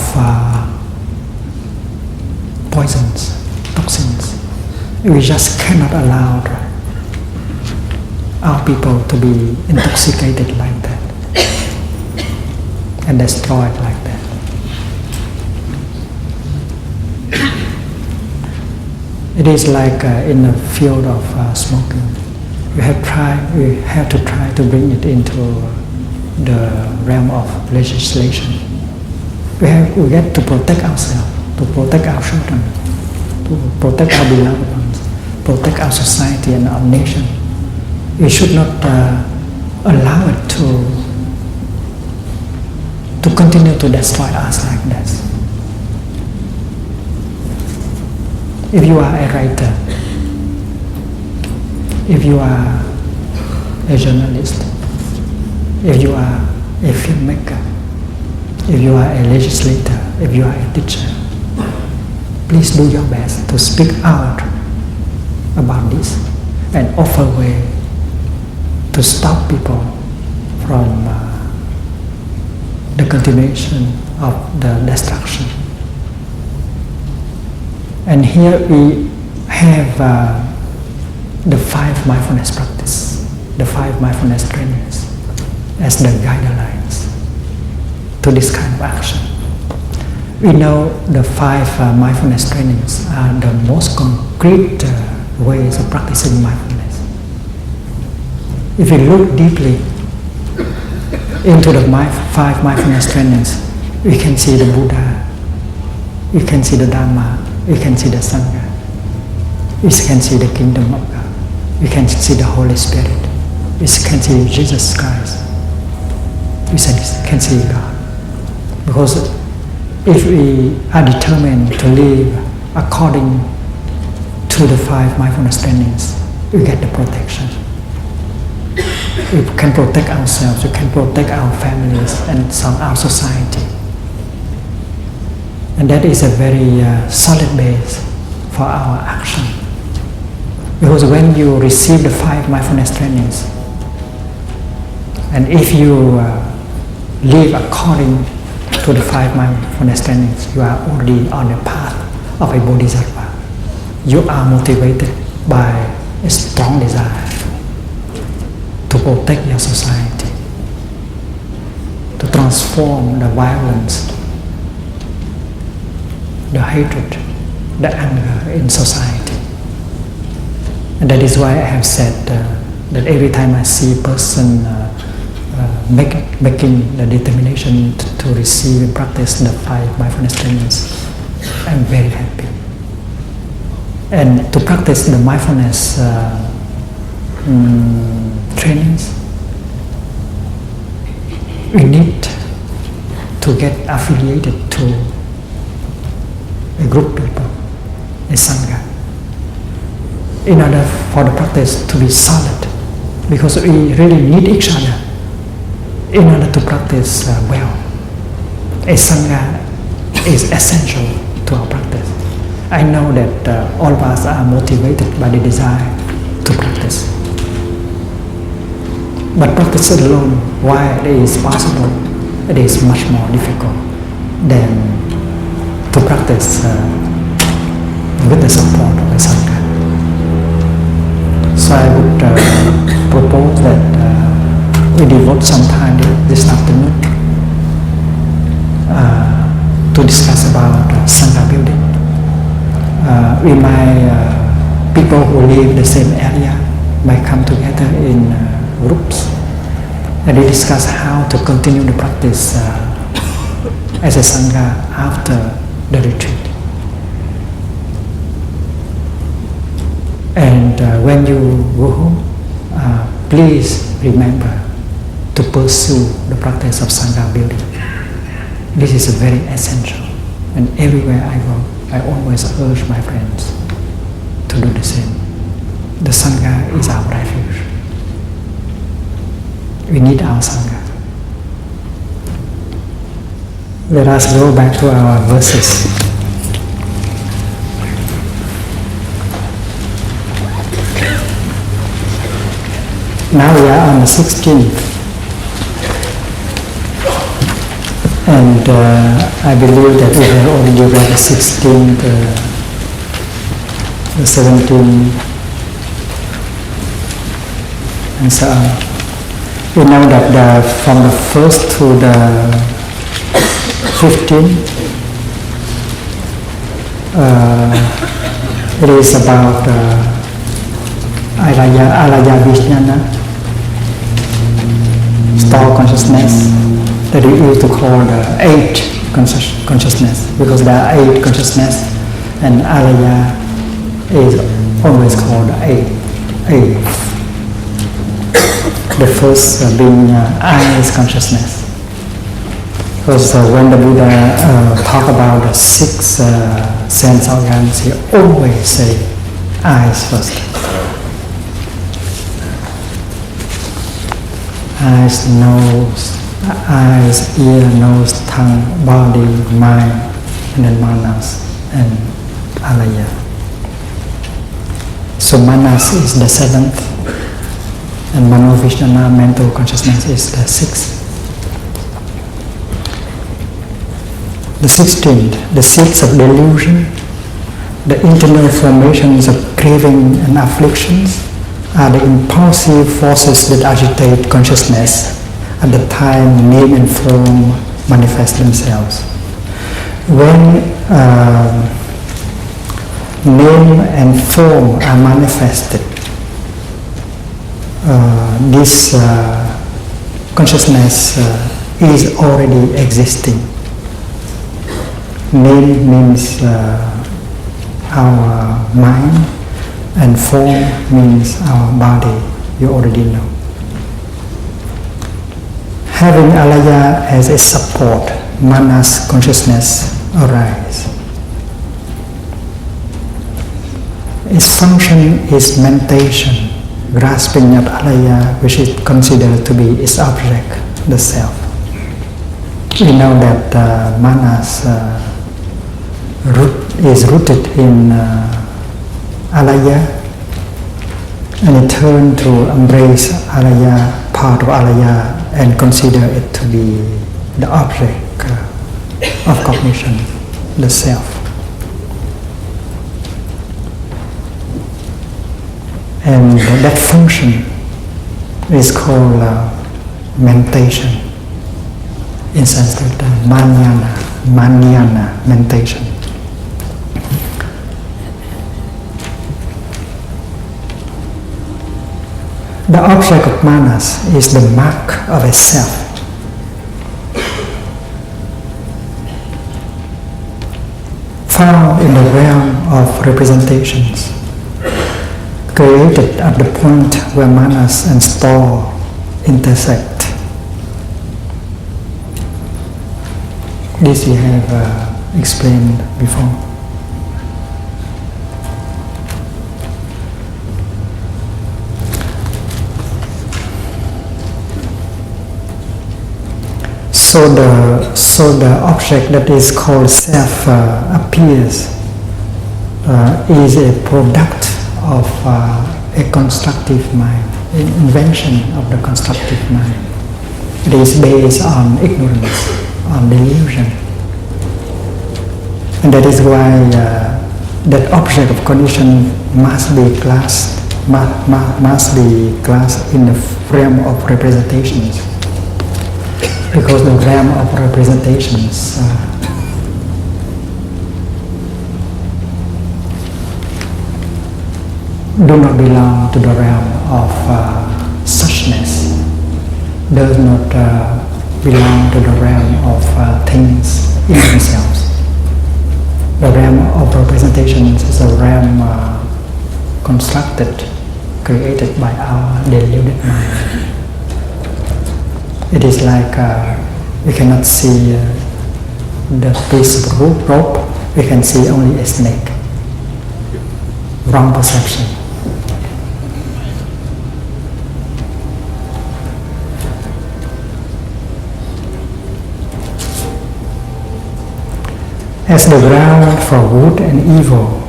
poisons, toxins. We just cannot allow our people to be intoxicated like that and destroyed like that. It is like in the field of smoking. We have to try to bring it into the realm of legislation. We get to protect ourselves, to protect our children, to protect our beloved ones, protect our society and our nation. We should not allow it to continue to destroy us like this. If you are a writer, if you are a journalist, if you are a filmmaker, if you are a legislator, if you are a teacher, please do your best to speak out about this and offer way to stop people from the continuation of the destruction. And here we have the 5 mindfulness practice, the 5 mindfulness trainings as the guidelines to this kind of action. We know the 5 mindfulness trainings are the most concrete ways of practicing mindfulness. If you look deeply into the 5 mindfulness trainings, we can see the Buddha, we can see the Dharma, we can see the Sangha, we can see the kingdom of God, we can see the Holy Spirit, we can see Jesus Christ, we can see God. Because if we are determined to live according to the 5 mindfulness trainings, we get the protection. we can protect ourselves, we can protect our families and our society. And that is a very solid base for our action. Because when you receive the 5 mindfulness trainings, and if you live according to the 5 mindfulness trainings, you are already on the path of a bodhisattva. You are motivated by a strong desire to protect your society, to transform the violence, the hatred, the anger in society. And that is why I have said that every time I see a person making the determination to receive and practice the 5 mindfulness trainings, I'm very happy. And to practice the mindfulness trainings, we need to get affiliated to a group of people, a sangha, in order for the practice to be solid, because we really need each other in order to practice well. A sangha is essential to our practice. I know that all of us are motivated by the desire to practice. But practice alone, while it is possible, it is much more difficult than to practice with the support of a sangha. So I would propose that we devote some time this afternoon to discuss about sangha building. We might, people who live in the same area might come together in groups and they discuss how to continue the practice as a sangha after the retreat. And when you go home, please remember to pursue the practice of sangha building. This is very essential, and everywhere I go, I always urge my friends to do the same. The sangha is our refuge. We need our sangha. Let us go back to our verses. Now we are on the 16th. And I believe that we have already read the 16th, the 17th, and so on. We know that from the 1st to the 15th, it is about alaya vijnana, store consciousness, that we used to call the 8 consciousness, because there are 8 consciousness, and alaya is always called 8. The first being eyes consciousness. Because when the Buddha talk about the 6 sense organs, he always say eyes first. Eyes, nose, eyes, ear, nose, tongue, body, mind, and then manas and alaya. So manas is the 7th, and manovijnana, mental consciousness, is the 6th. The 16th, the seeds of delusion, the internal formations of craving and afflictions, are the impulsive forces that agitate consciousness at the time name and form manifest themselves. When name and form are manifested, this consciousness is already existing. Name means our mind, and form means our body. You already know. Having alaya as a support, manas consciousness arises. Its function is mentation, grasping at alaya, which is considered to be its object, the self. We know that manas is rooted in alaya, and it turned to embrace alaya, part of alaya, and consider it to be the object of cognition, the self. And that function is called mentation. In Sanskrit, manyana, mentation. The object of manas is the mark of a self. Found in the realm of representations, created at the point where manas and sthor intersect. This we have explained before. So the object that is called self appears is a product of a constructive mind, an invention of the constructive mind. It is based on ignorance, on delusion. And that is why that object of cognition must be classed in the realm of representations. Because the realm of representations do not belong to the realm of suchness, does not belong to the realm of things in themselves. The realm of representations is a realm constructed, created by our deluded mind. It is like we cannot see the piece of rope, we can see only a snake. Wrong perception. As the ground for good and evil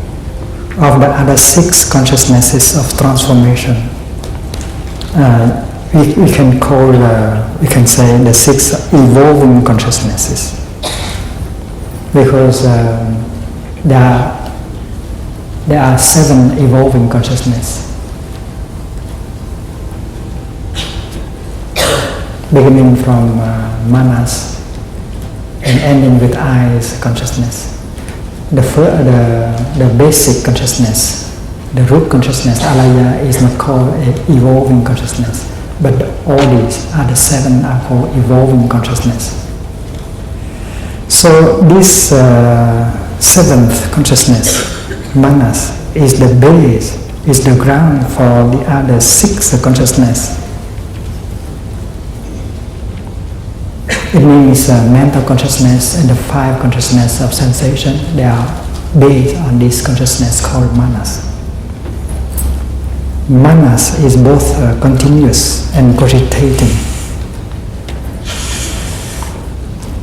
of the other 6 consciousnesses of transformation, we can say the 6 evolving consciousnesses, because there are 7 evolving consciousnesses, beginning from manas and ending with eyes consciousness. The basic consciousness, the root consciousness, alaya, is not called an evolving consciousness, but all these are the 7 are called evolving consciousness. So this 7th consciousness, manas, is the base, is the ground for the other 6 consciousness. It means mental consciousness and the 5 consciousness of sensation, they are based on this consciousness called manas. Manas is both continuous and cogitating.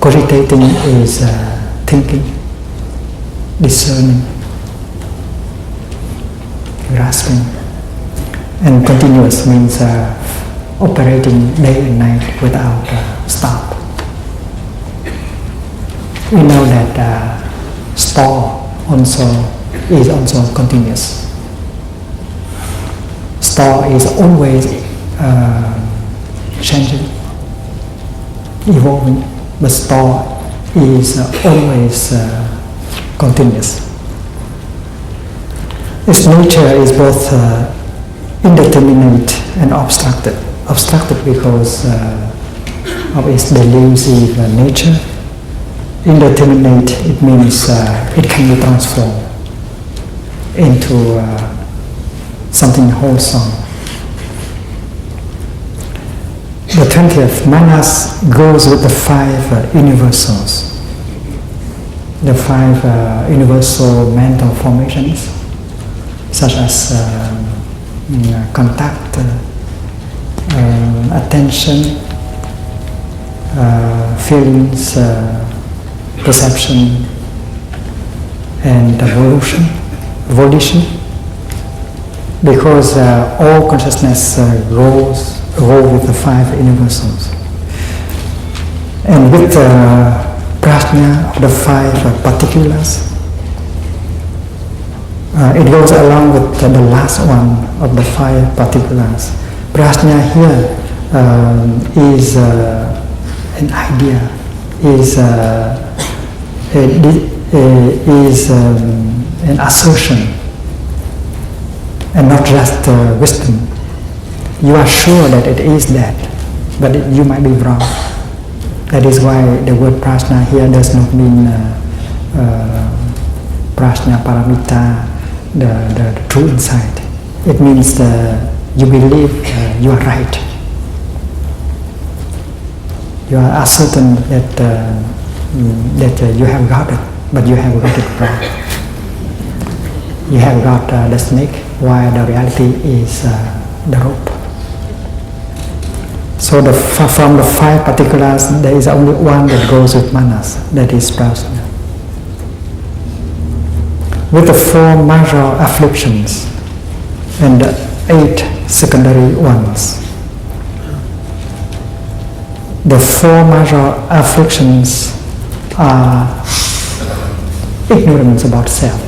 Cogitating is thinking, discerning, grasping, and continuous means operating day and night without stop. We know that sthor is also continuous. Sthor is always changing, evolving, but sthor is always continuous. Its nature is both indeterminate and obstructed. Obstructed because of its delusive nature. Indeterminate, it means it can be transformed into something wholesome. The 20th, manas goes with the 5 universals, the 5 universal mental formations, such as contact, attention, feelings, perception, and volition, because all consciousness go with the five universals. And with prajna of the five particulars, it goes along with the last one of the five particulars. Prajna here is an idea, is an assertion, and not just wisdom. You are sure that it is that, but you might be wrong. That is why the word prajna here does not mean prajna paramita, the true insight. It means you believe you are right. You are certain that you have got it, but you have got it wrong. You have got the snake, while the reality is the rope. So from the five particulars, there is only one that goes with manas, that is prajna. With the four major afflictions and the 8 secondary ones. The four major afflictions are ignorance about self,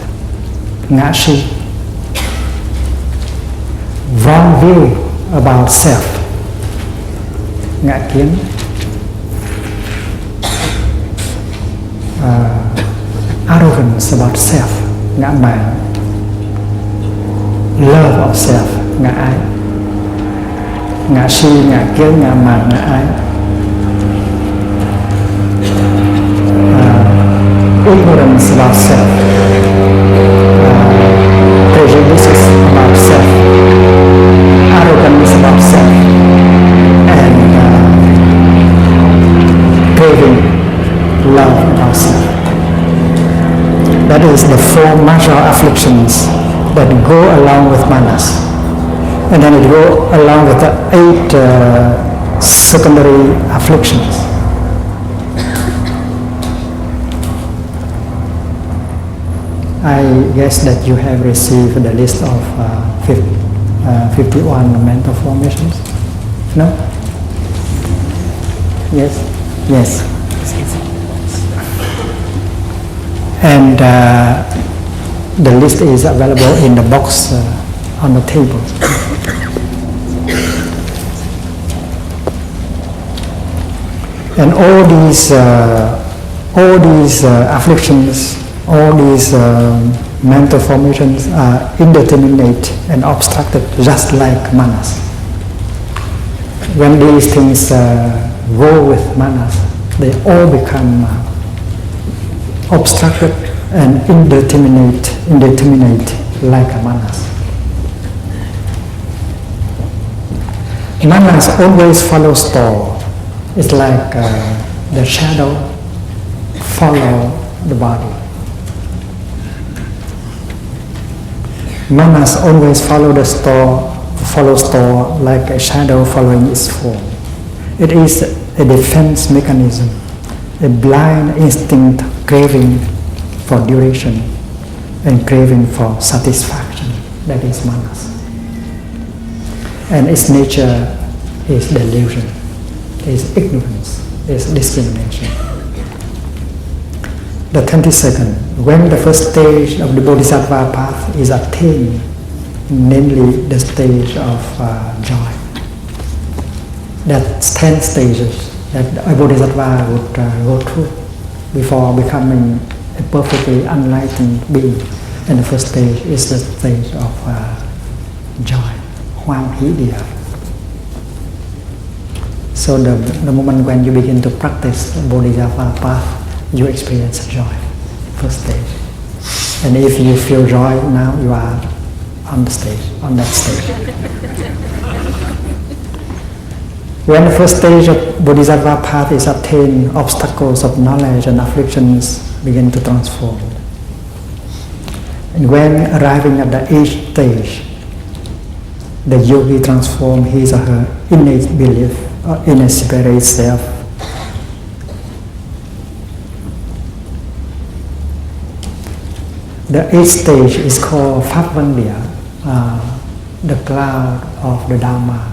ngã si, wrong view about self, ngã kiến, arrogance about self, ngã mạn, love of self, ngã ái, ngã si, ngã kiến, ngã mạn, ngã ái, ignorance about self, prejudices about self, arrogance about self, and craving love about self. That is the four major afflictions that go along with manas. And then it go along with the 8 secondary afflictions. I guess that you have received the list of 51 mental formations. No? Yes? Yes. And the list is available in the box on the table. And all these afflictions, all these mental formations are indeterminate and obstructed, just like manas. When these things go with manas, they all become obstructed and indeterminate like a manas. Manas always follows thought. It's like the shadow follow the body. Manas always follows thought like a shadow following its form. It is a defense mechanism, a blind instinct craving for duration and craving for satisfaction. That is manas. And its nature is delusion, is ignorance, is discrimination. The 22nd, when the first stage of the Bodhisattva path is attained, namely the stage of joy. That's 10 stages that a Bodhisattva would go through before becoming a perfectly enlightened being. And the first stage is the stage of joy, hoan hỷ địa. So the moment when you begin to practice the Bodhisattva path, you experience joy, first stage. And if you feel joy now, you are on that stage. When the first stage of Bodhisattva path is attained, obstacles of knowledge and afflictions begin to transform. And when arriving at the 8th stage, the yogi transforms his or her innate belief in a separate self. The eighth stage is called Pháp-Văn-Địa, the cloud of the Dharma.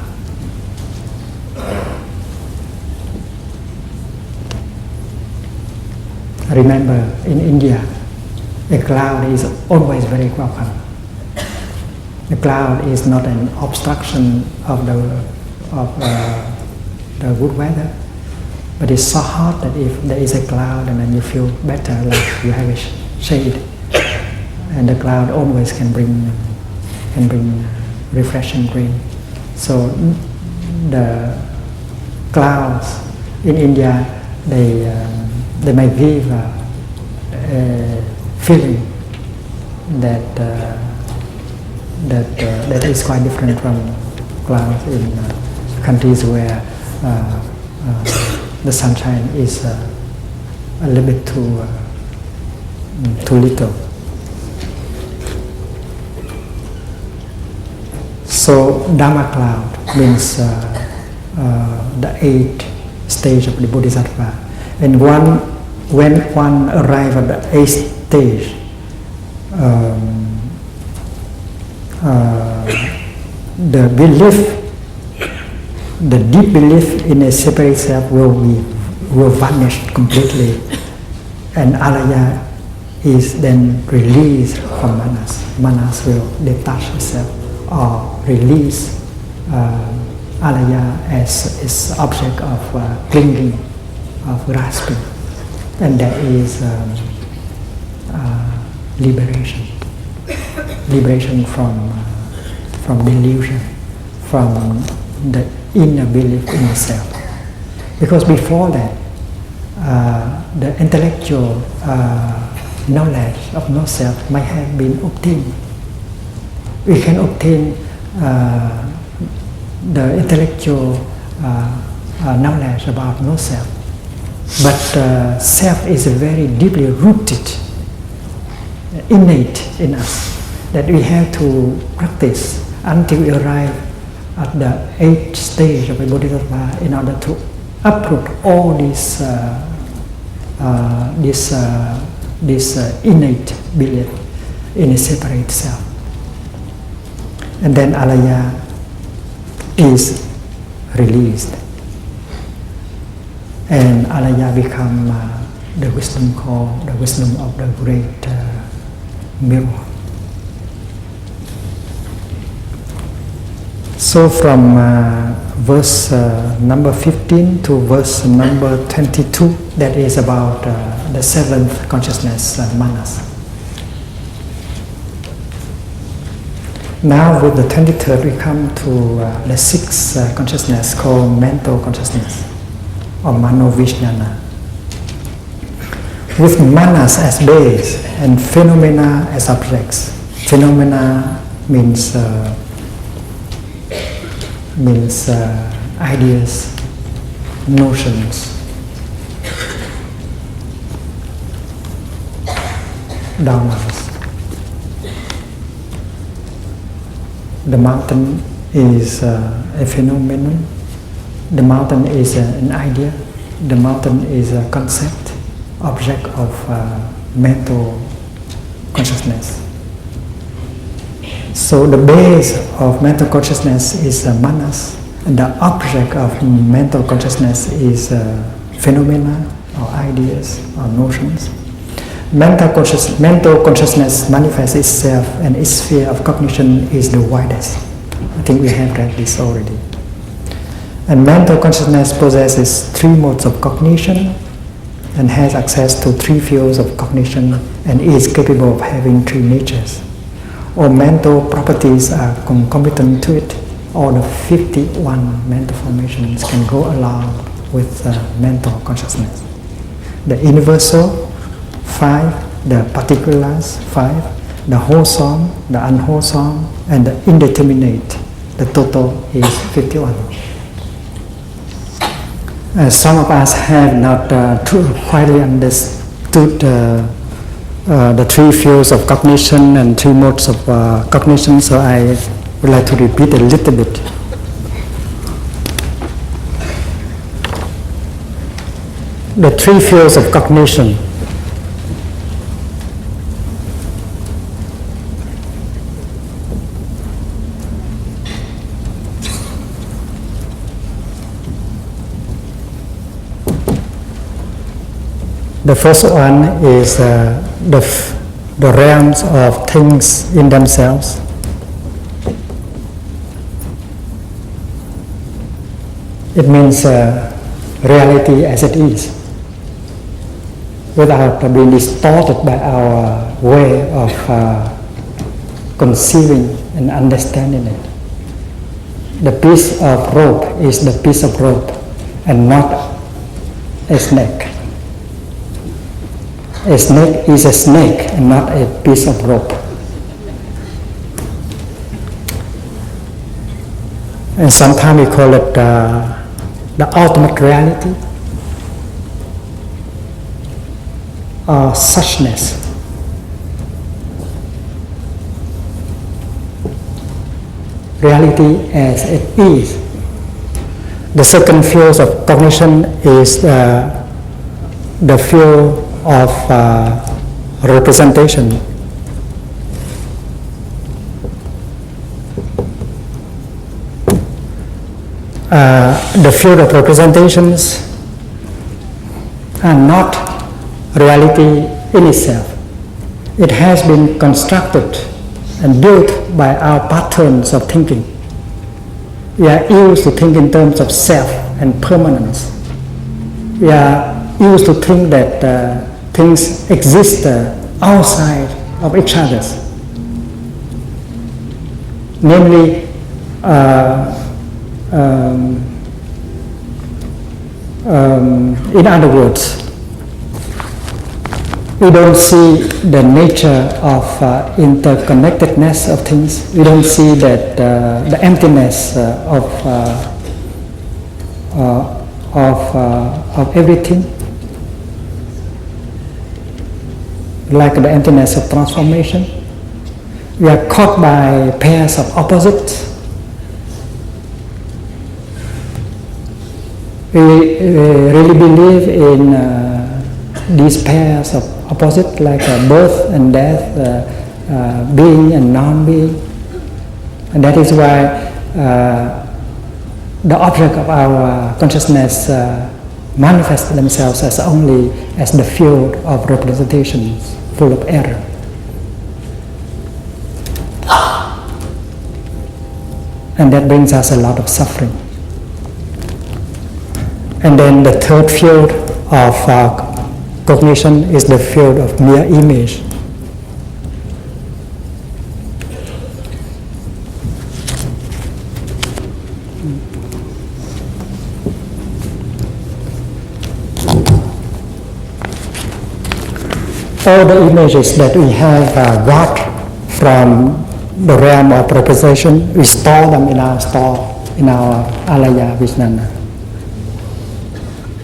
Remember, in India, a cloud is always very welcome. The cloud is not an obstruction of the good weather, but it's so hot that if there is a cloud, and then you feel better, like you have a shade, and the cloud always can bring refreshing rain. So the clouds in India, they may give a feeling that is quite different from clouds in countries where the sunshine is a little bit too little. So Dharma cloud means the eighth stage of the Bodhisattva. And when one arrives at the eighth stage, the belief, the deep belief in a separate self will vanish completely, and alaya is then released from manas. Manas will detach itself or release alaya as its object of clinging, of grasping, and that is liberation. Liberation from delusion, from the inner belief in itself. Because before that, the intellectual knowledge of no self might have been obtained. We can obtain the intellectual knowledge about no self, but self is very deeply rooted, innate in us, that we have to practice until we arrive at the eighth stage of a Bodhisattva in order to uproot all this innate belief in a separate self. And then alaya is released, and alaya become the wisdom called the wisdom of the great mirror. So from verse number 15 to verse number 22, that is about the seventh consciousness, manas. Now with the 23rd we come to the sixth consciousness called mental consciousness, or mano-vijnana. With manas as base and phenomena as objects. Phenomena means ideas, notions, dharmas. The mountain is a phenomenon. The mountain is an idea. The mountain is a concept, object of mental consciousness. So the base of mental consciousness is manas, and the object of mental consciousness is phenomena or ideas or notions. Mental consciousness manifests itself, and its sphere of cognition is the widest. I think we have read this already. And mental consciousness possesses three modes of cognition and has access to three fields of cognition and is capable of having three natures. All mental properties are concomitant to it. All the 51 mental formations can go along with mental consciousness. The universal, 5, the particulars, 5, the wholesome, the unwholesome, and the indeterminate. The total is 51. Some of us have not quite understood the three fields of cognition and three modes of cognition, so I would like to repeat a little bit. The three fields of cognition. The first one is the realms of things in themselves. It means reality as it is, without being distorted by our way of conceiving and understanding it. The piece of rope is the piece of rope and not a snake. A snake is a snake and not a piece of rope. And sometimes we call it the ultimate reality or suchness. Reality as it is. The second field of cognition is the field of representation. The field of representations are not reality in itself. It has been constructed and built by our patterns of thinking. We are used to think in terms of self and permanence. We are used to think that things exist outside of each other. Namely, in other words, we don't see the nature of interconnectedness of things. We don't see that the emptiness of everything, like the emptiness of transformation. We are caught by pairs of opposites. We really believe in these pairs of opposites, like birth and death, being and non-being. And that is why the object of our consciousness manifest themselves as only as the field of representations full of error. And that brings us a lot of suffering. And then the third field of cognition is the field of mere image. All the images that we have got from the realm of representation, we store them in our alaya vijnana.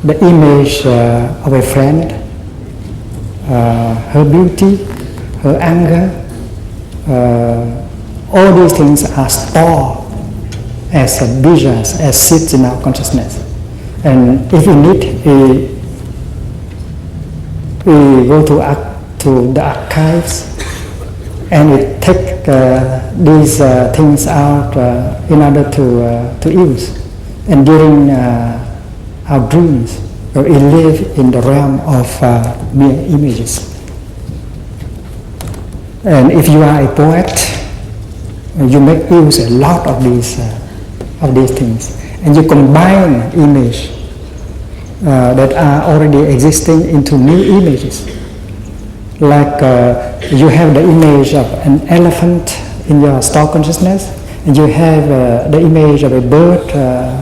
The image of a friend, her beauty, her anger, all these things are stored as bijas, as seeds in our consciousness. And if we need, we go to the archives and we take these things out in order to use. And during our dreams, we live in the realm of mere images. And if you are a poet, you make use a lot of these things, and you combine image that are already existing into new images. Like you have the image of an elephant in your store consciousness, and you have the image of a bird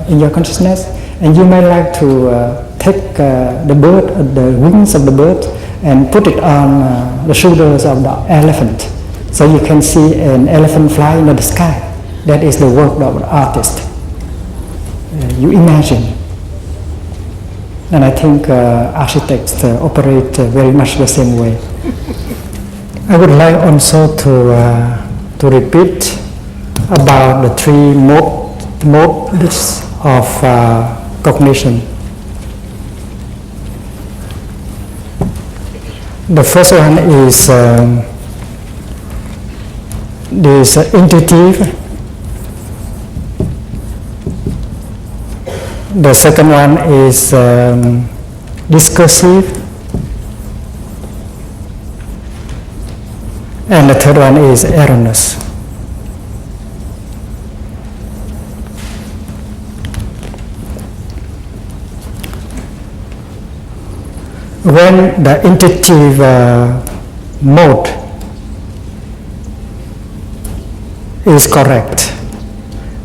in your consciousness, and you may like to take the bird, the wings of the bird, and put it on the shoulders of the elephant, so you can see an elephant fly in the sky. That is the work of the artist. You imagine. And I think architects operate very much the same way. I would like also to repeat about the three modes of cognition. The first one is this intuitive. The second one is discursive. And the third one is erroneous. When the intuitive mode is correct,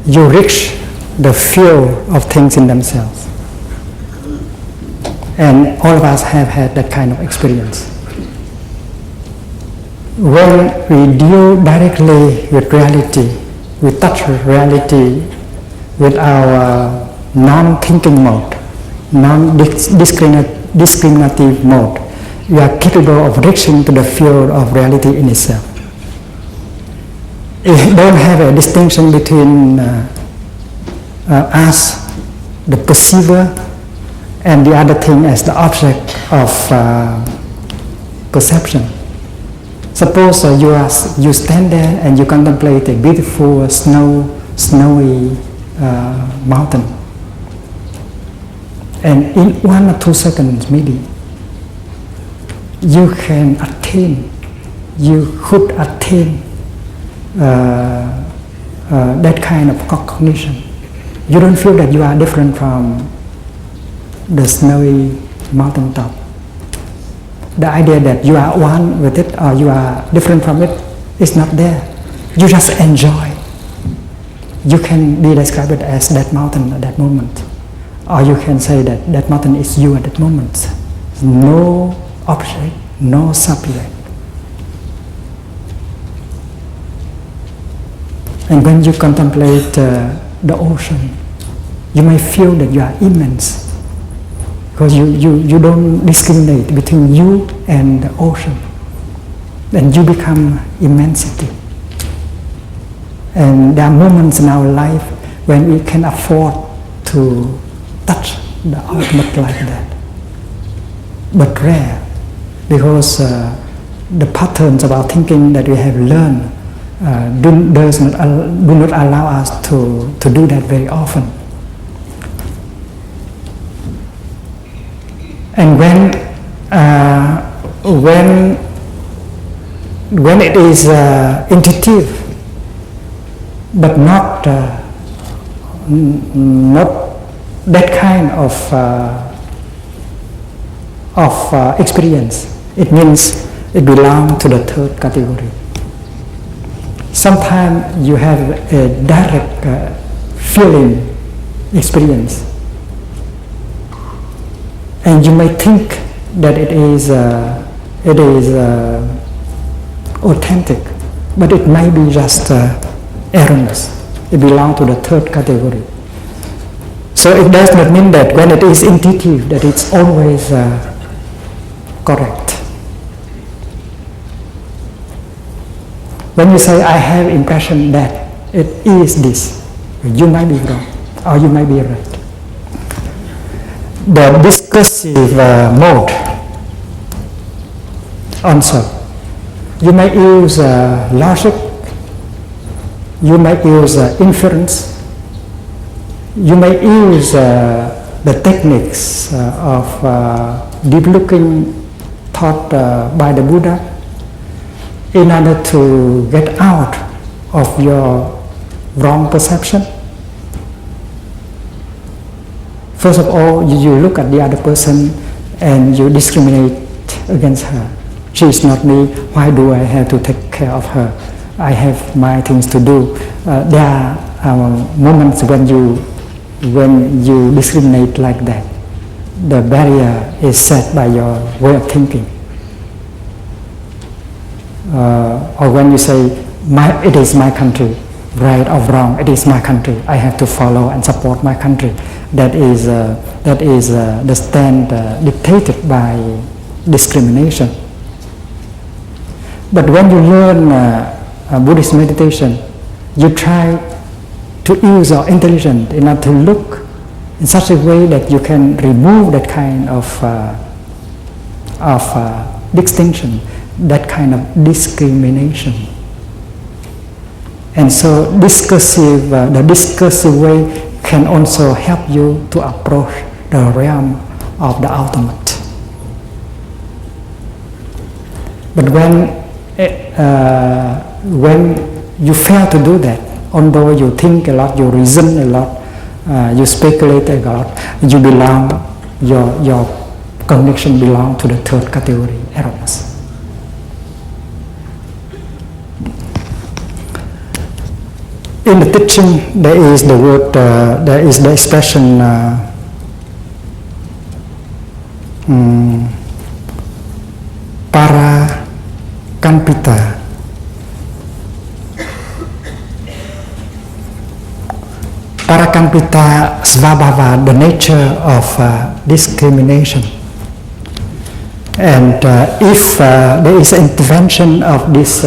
you reach the feel of things in themselves. And all of us have had that kind of experience. When we deal directly with reality, we touch reality with our non-thinking mode, non-discriminative mode, we are capable of reaching to the field of reality in itself. It don't have a distinction between us, the perceiver, and the other thing as the object of perception. Suppose you stand there and you contemplate a beautiful snowy mountain, and in 1 or 2 seconds maybe you could attain that kind of cognition. You don't feel that you are different from the snowy mountain top. The idea that you are one with it or you are different from it is not there. You just enjoy. You can be described as that mountain at that moment. Or you can say that that mountain is you at that moment. No object, no subject. And when you contemplate the ocean, you may feel that you are immense. Because you don't discriminate between you and the ocean. Then you become immensity. And there are moments in our life when we can afford to touch the ultimate like that. But rare, because the patterns of our thinking that we have learned do not allow us to do that very often. And when it is intuitive, but not that kind of experience, it means it belongs to the third category. Sometimes you have a direct feeling experience, and you may think that it is authentic, but it may be just erroneous. It belongs to the third category. So it does not mean that when it is intuitive that it's always correct. When you say, I have impression that it is this, you might be wrong, or you might be right. The discursive mode also, you may use logic, you may use inference, you may use the techniques of deep looking taught by the Buddha in order to get out of your wrong perception. First of all, you look at the other person and you discriminate against her. She is not me, why do I have to take care of her? I have my things to do. There are moments when you discriminate like that. The barrier is set by your way of thinking. Or when you say, it is my country, right or wrong, it is my country, I have to follow and support my country. That is the stand dictated by discrimination. But when you learn Buddhist meditation, you try to use your intelligence in order to look in such a way that you can remove that kind of distinction, that kind of discrimination. And so the discursive way can also help you to approach the realm of the ultimate. But when you fail to do that, although you think a lot, you reason a lot, you speculate a lot, your cognition belongs to the third category, erroneous. In the teaching, there is the word, there is the expression para-kalpita. Para-kalpita svabhava, the nature of discrimination. And if there is an intervention of this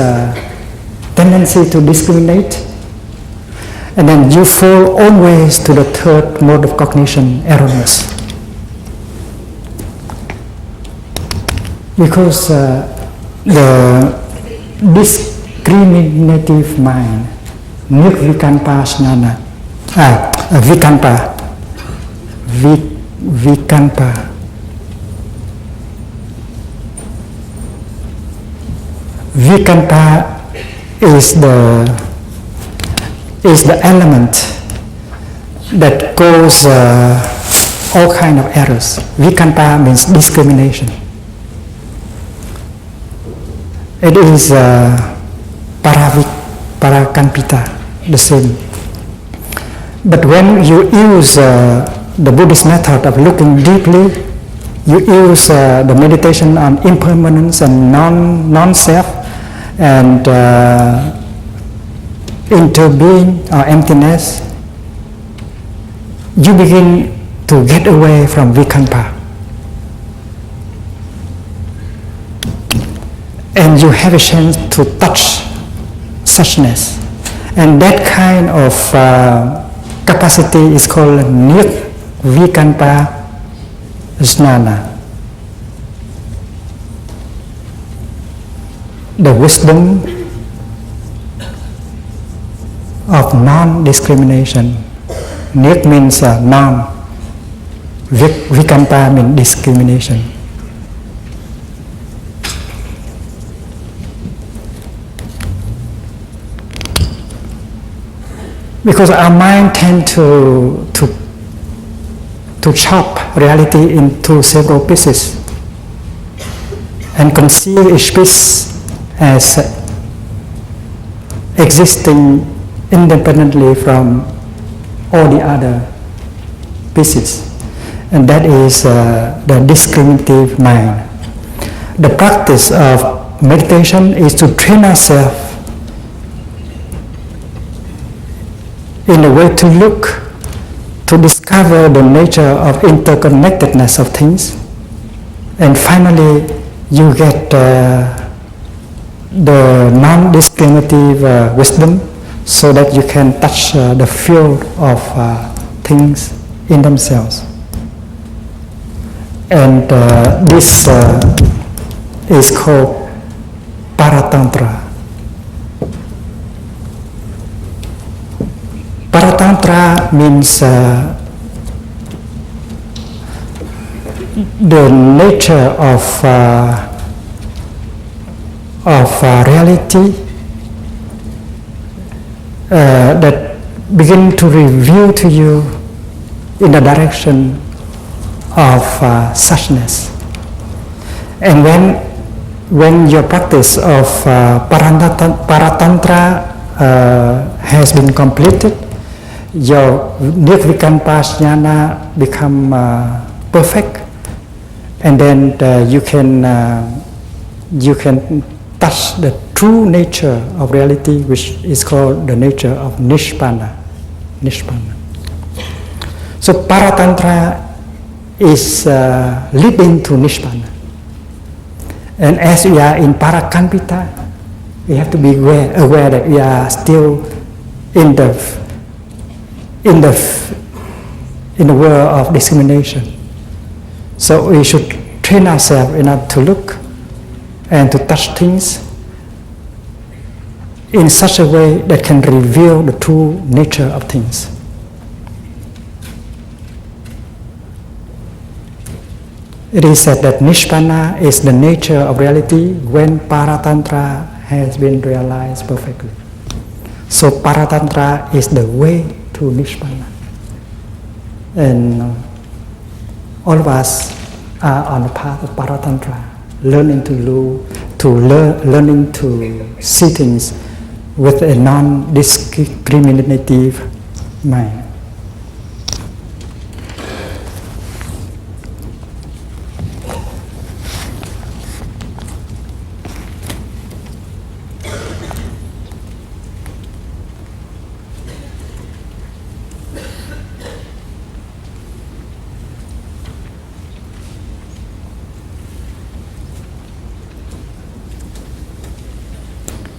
tendency to discriminate, and then you fall always to the third mode of cognition, erroneous. Because the discriminative mind, nirvikalpa jnana, vikalpa. Vikalpa is the element that causes all kind of errors. Vikalpa means discrimination. It is para-kalpita, the same. But when you use the Buddhist method of looking deeply, you use the meditation on impermanence and non-self and interbeing or emptiness, you begin to get away from vikalpa. And you have a chance to touch suchness. And that kind of capacity is called nirvikalpa jnana. The wisdom of non-discrimination. Nirv means non. Vikalpa means discrimination. Because our mind tends to chop reality into several pieces and conceive each piece as existing independently from all the other pieces. And that is the discriminative mind. The practice of meditation is to train ourselves in a way to look, to discover the nature of interconnectedness of things, and finally you get the non-discriminative wisdom, so that you can touch the field of things in themselves. And this is called Paratantra. Paratantra means the nature of reality that begin to reveal to you in the direction of suchness. And when your practice of Paratantra has been completed, your nirvikalpa jnana become perfect, and then you can touch the true nature of reality, which is called the nature of nishpana. So Paratantra is leading to nishpana. And as we are in Parakalpita, we have to be aware that we are still in the world of discrimination. So we should train ourselves enough to look and to touch things in such a way that can reveal the true nature of things. It is said that Nishpana is the nature of reality when Paratantra has been realized perfectly. So Paratantra is the way to Nishpana. And all of us are on the path of Paratantra, learning to see things with a non-discriminative mind.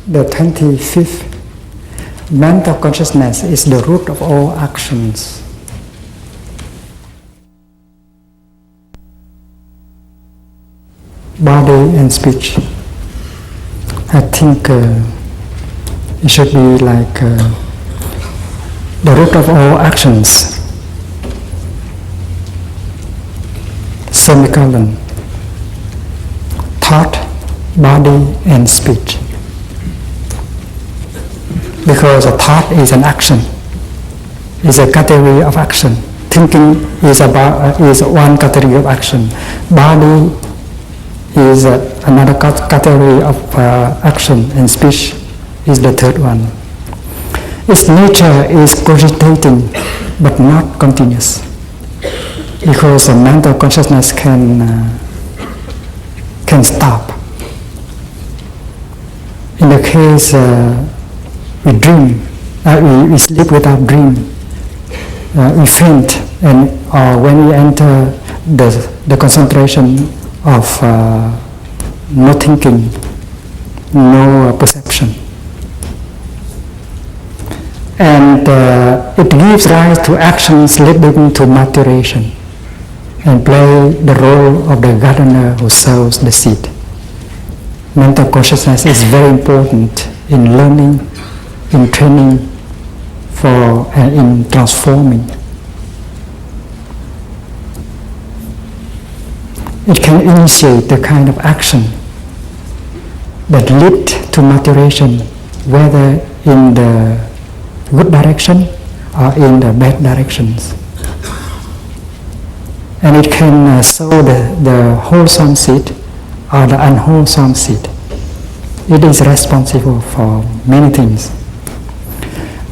The 25th, mental consciousness is the root of all actions. Body and speech. I think it should be like the root of all actions. Semicolon. Thought, body, and speech. Because a thought is an action, is a category of action. Thinking is one category of action. Body is another category of action, and speech is the third one. Its nature is cogitating, but not continuous, because a mental consciousness can stop. In the case we dream, we sleep without dream, we faint, and when we enter the concentration of no thinking, no perception. And it gives rise to actions leading to maturation and play the role of the gardener who sows the seed. Mental consciousness is very important in learning, in training, in transforming. It can initiate the kind of action that lead to maturation, whether in the good direction or in the bad directions. And it can sow the wholesome seed or the unwholesome seed. It is responsible for many things.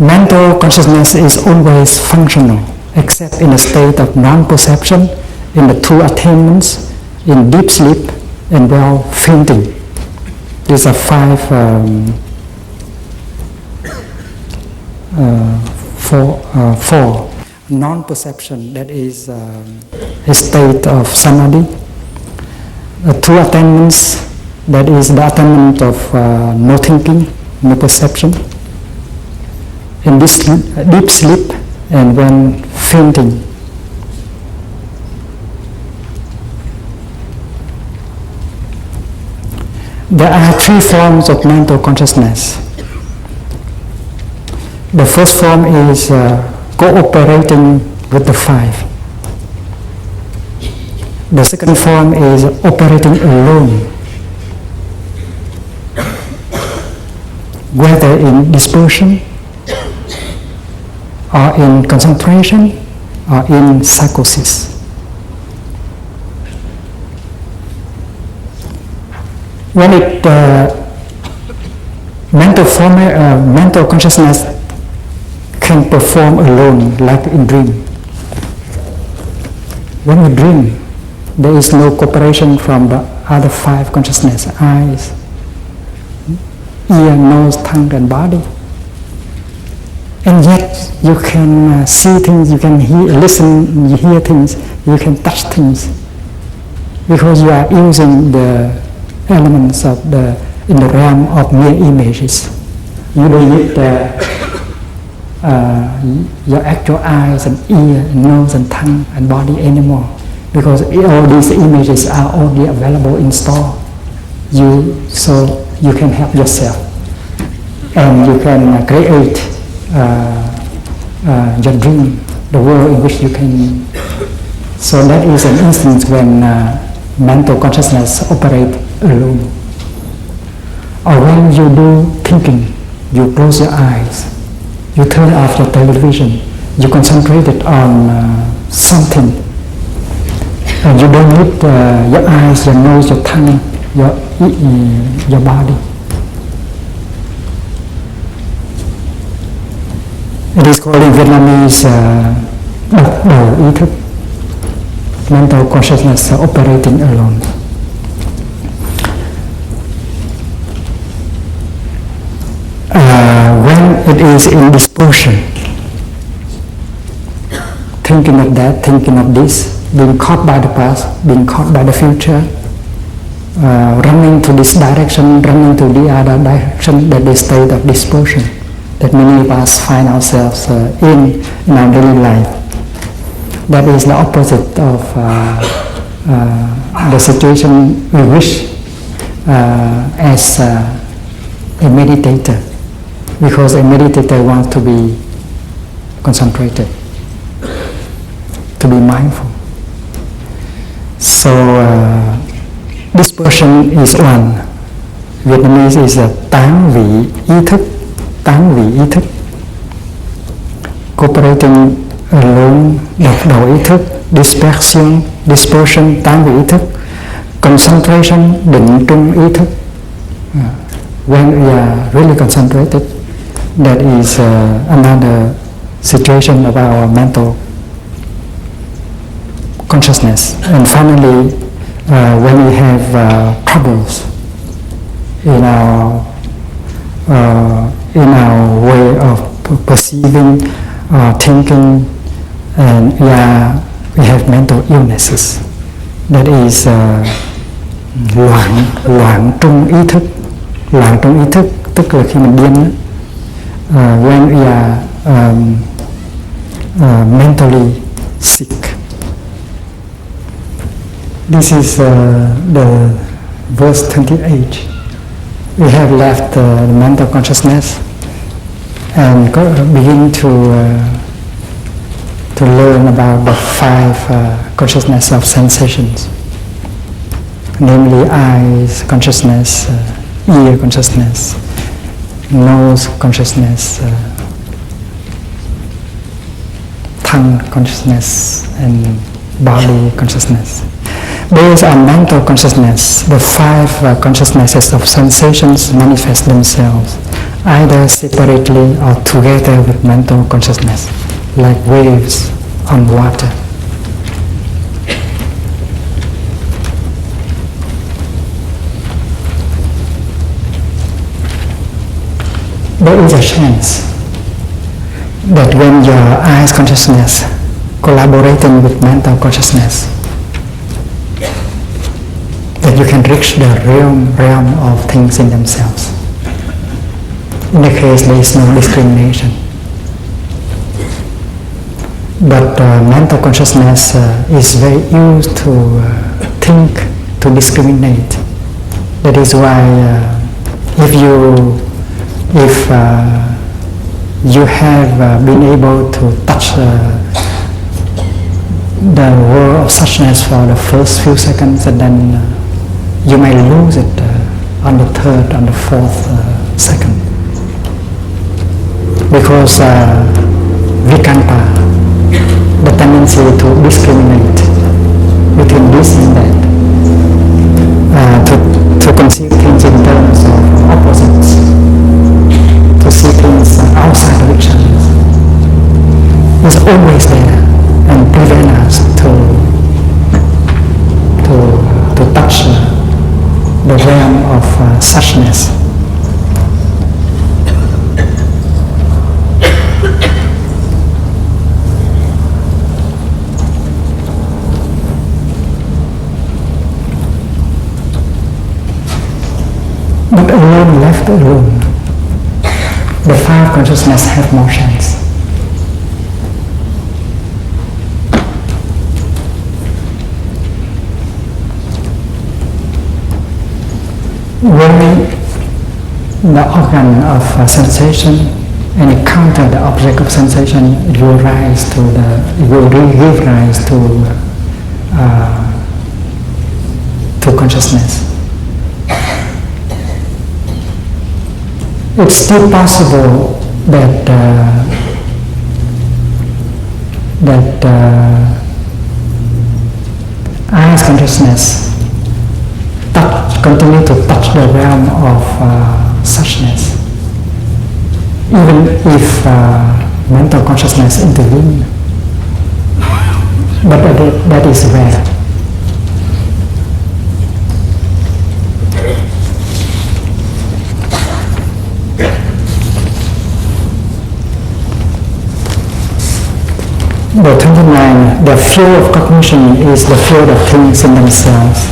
Mental consciousness is always functional, except in a state of non-perception, in the two attainments, in deep sleep, and while fainting. These are four. Non-perception, that is a state of samadhi. Two attainments, that is the attainment of no thinking, no perception. In this deep sleep and when fainting. There are three forms of mental consciousness. The first form is cooperating with the five. The second form is operating alone, whether in dispersion, or in concentration, or in psychosis. When mental consciousness can perform alone, like in dream. When we dream, there is no cooperation from the other five consciousness: eyes, ear, nose, tongue, and body. And yet you can see things, you can listen, you hear things, you can touch things, because you are using the elements in the realm of mere images. You don't need your actual eyes and ear and nose and tongue and body anymore, because all these images are already available in store. So you can help yourself, and you can create your dream, the world in which you can. So that is an instance when mental consciousness operates alone. Or when you do thinking, you close your eyes, you turn off your television, you concentrate it on something, and you don't need your eyes, your nose, your tongue, your body. It is called in Vietnamese độc đầu ý thức, mental consciousness operating alone. When it is in dispersion, thinking of that, thinking of this, being caught by the past, being caught by the future, running to this direction, running to the other direction, that is state of dispersion that many of us find ourselves in our daily life. That is the opposite of the situation we wish as a meditator, because a meditator wants to be concentrated, to be mindful. So dispersion is one. Vietnamese is a tán vị ý thức, tán vị ý thức. Cooperating alone, độc đầu ý thức, dispersion, tán vị ý thức, concentration, định trung ý thức. When we are really concentrated, that is another situation of our mental consciousness. And finally, when we have troubles in our way of perceiving, thinking, and we have mental illnesses. That is loạn trung ý thức. Loạn trung ý thức tức là khi mình điên. When we are mentally sick. This is the verse 28. We have left the mental consciousness and begin to learn about the five consciousness of sensations, namely eyes consciousness, ear consciousness, nose consciousness, tongue consciousness, and body consciousness. Based on mental consciousness, the five consciousnesses of sensations manifest themselves either separately or together with mental consciousness, like waves on water. There is a chance that when your eyes consciousness collaborating with mental consciousness, that you can reach the realm of things in themselves. In the case, there is no discrimination. But mental consciousness is very used to think, to discriminate. That is why if you have been able to touch the world of suchness for the first few seconds, and then you may lose it on the third, on the fourth second. Because vikanta, the tendency to discriminate between this and that, to conceive things in terms of opposites, to see things outside of each other, is always there and prevent us to touch the realm of suchness. But alone, left alone, the five consciousness have more chance. when the organ of sensation and encounter the object of sensation, it will give rise to consciousness. It's still possible that eyes consciousness continue to touch the realm of suchness, even if mental consciousness intervenes. But that is rare. The 29, the field of cognition is the field of things in themselves.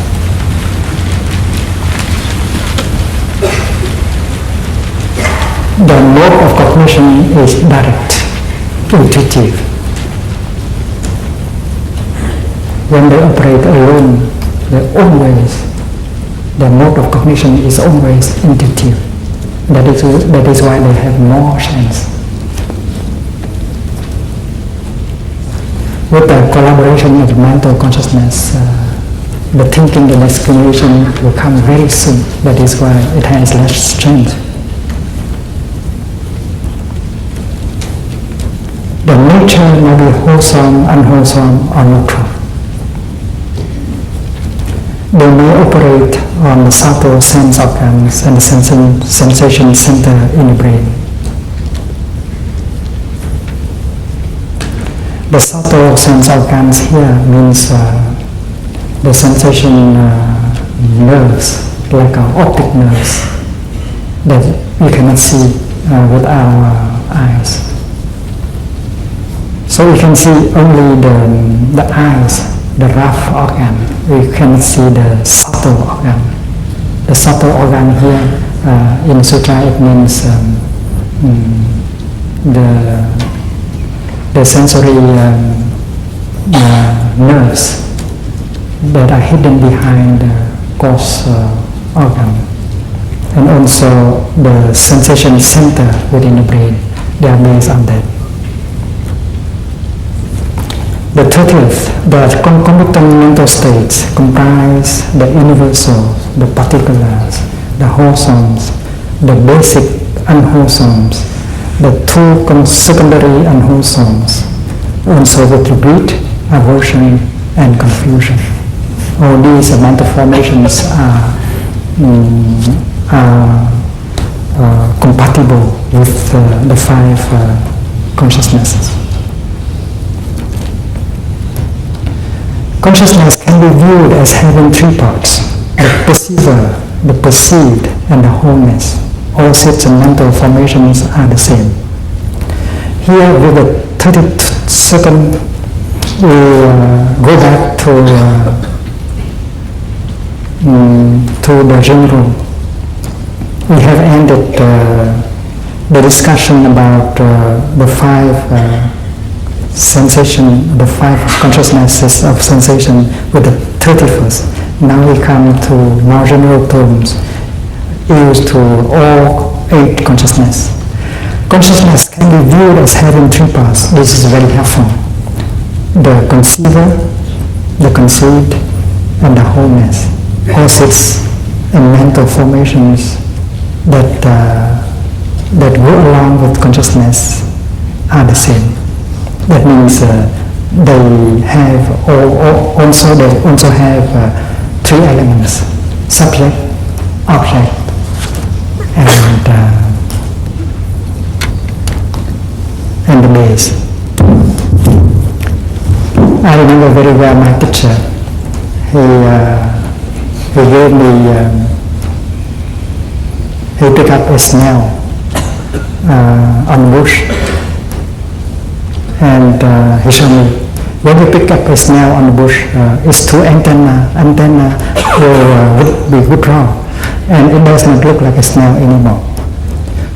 The mode of cognition is direct, intuitive. When they operate alone, the mode of cognition is always intuitive. That is why they have more chance. With the collaboration of mental consciousness, the thinking and explanation will come very soon. That is why it has less strength. The nature may be wholesome, unwholesome, or neutral. They may operate on the subtle sense organs and the sensation center in the brain. The subtle sense organs here means the sensation nerves, like optic nerves, that we cannot see with our eyes. So we can see only the eyes, the rough organ. We cannot see the subtle organ. The subtle organ here in Sutra, it means the sensory nerves that are hidden behind the coarse organ, and also the sensation center within the brain. They are based on that. The 30th, the concomitant mental states comprise the universals, the particulars, the wholesomes, the basic unwholesomes, the two secondary unwholesomes, also with regret, aversion, and confusion. All these mental formations are compatible with the five consciousnesses. Consciousness can be viewed as having three parts: the perceiver, the perceived, and the wholeness. All six mental formations are the same. Here, with the 32nd, we go back to the general. We have ended the discussion about the five sensation, the five consciousnesses of sensation with the 31st. Now we come to more general terms used to all 8 consciousness. Consciousness can be viewed as having 3 parts. This is very helpful. The conceiver, the conceived, and the wholeness. All 6 mental formations that go along with consciousness are the same. That means they also have 3 elements: subject, object, and the base. I remember very well my teacher. He gave me, he picked up a snail on the bush, and he showed me, when you pick up a snail on the bush, its 2 antenna will be withdrawn, and it does not look like a snail anymore.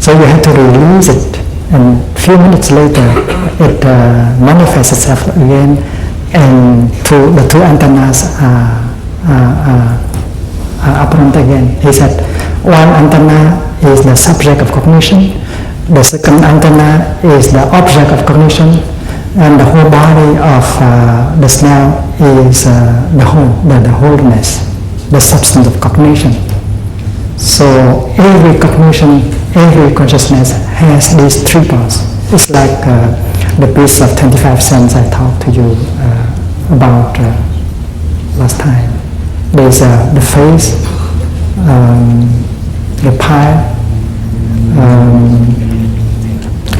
So you have to release it, and a few minutes later, it manifests itself again, and the 2 antennas are apparent again. He said, One antenna is the subject of cognition, the second antenna is the object of cognition, and the whole body of the smell is the wholeness, the substance of cognition. So every cognition, every consciousness has these three parts. It's like the piece of 25 cents I talked to you about last time. There's the face, the pie,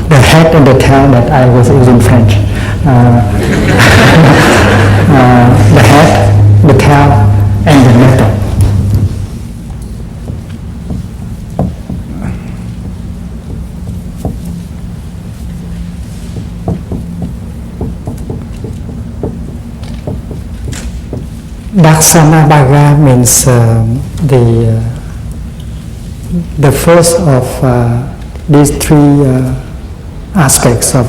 the head and the tail that I was using French. The head, the tail, and the metal. Darsana Bhaga means the first of these three aspects of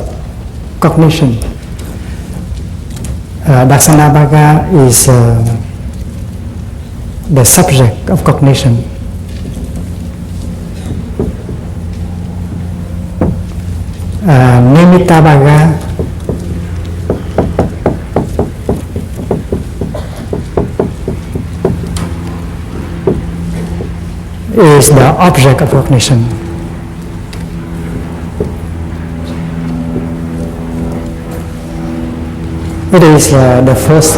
cognition. Darsana Bhaga is the subject of cognition. Nimitta Bhaga is the object of cognition. It is the first,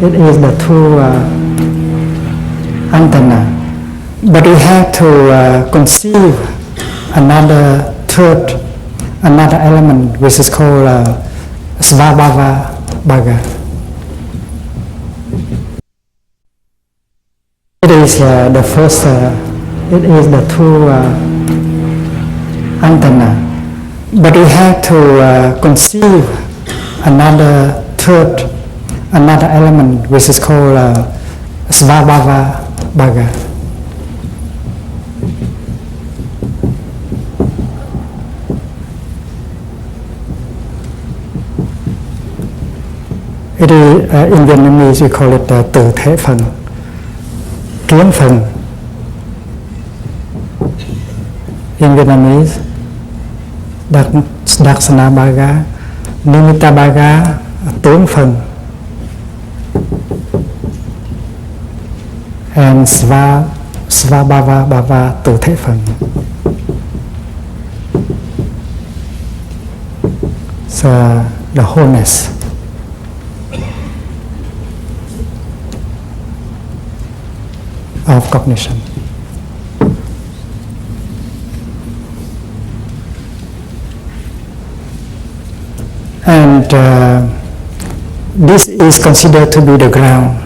it is the two antenna. But we have to conceive another third, another element which is called Svabhava Bhaga. It is the first, it is the two antenna. But we have to conceive another third, another element which is called Svabhava Bhaga. It is, in Vietnamese we call it Tự Thể Phần, kiến phần. In Vietnamese, Darsana Bhaga, Nimitta Bhaga, tướng phần, and Svabhava Bhava, tự thể phần. So the wholeness. Of cognition. And this is considered to be the ground,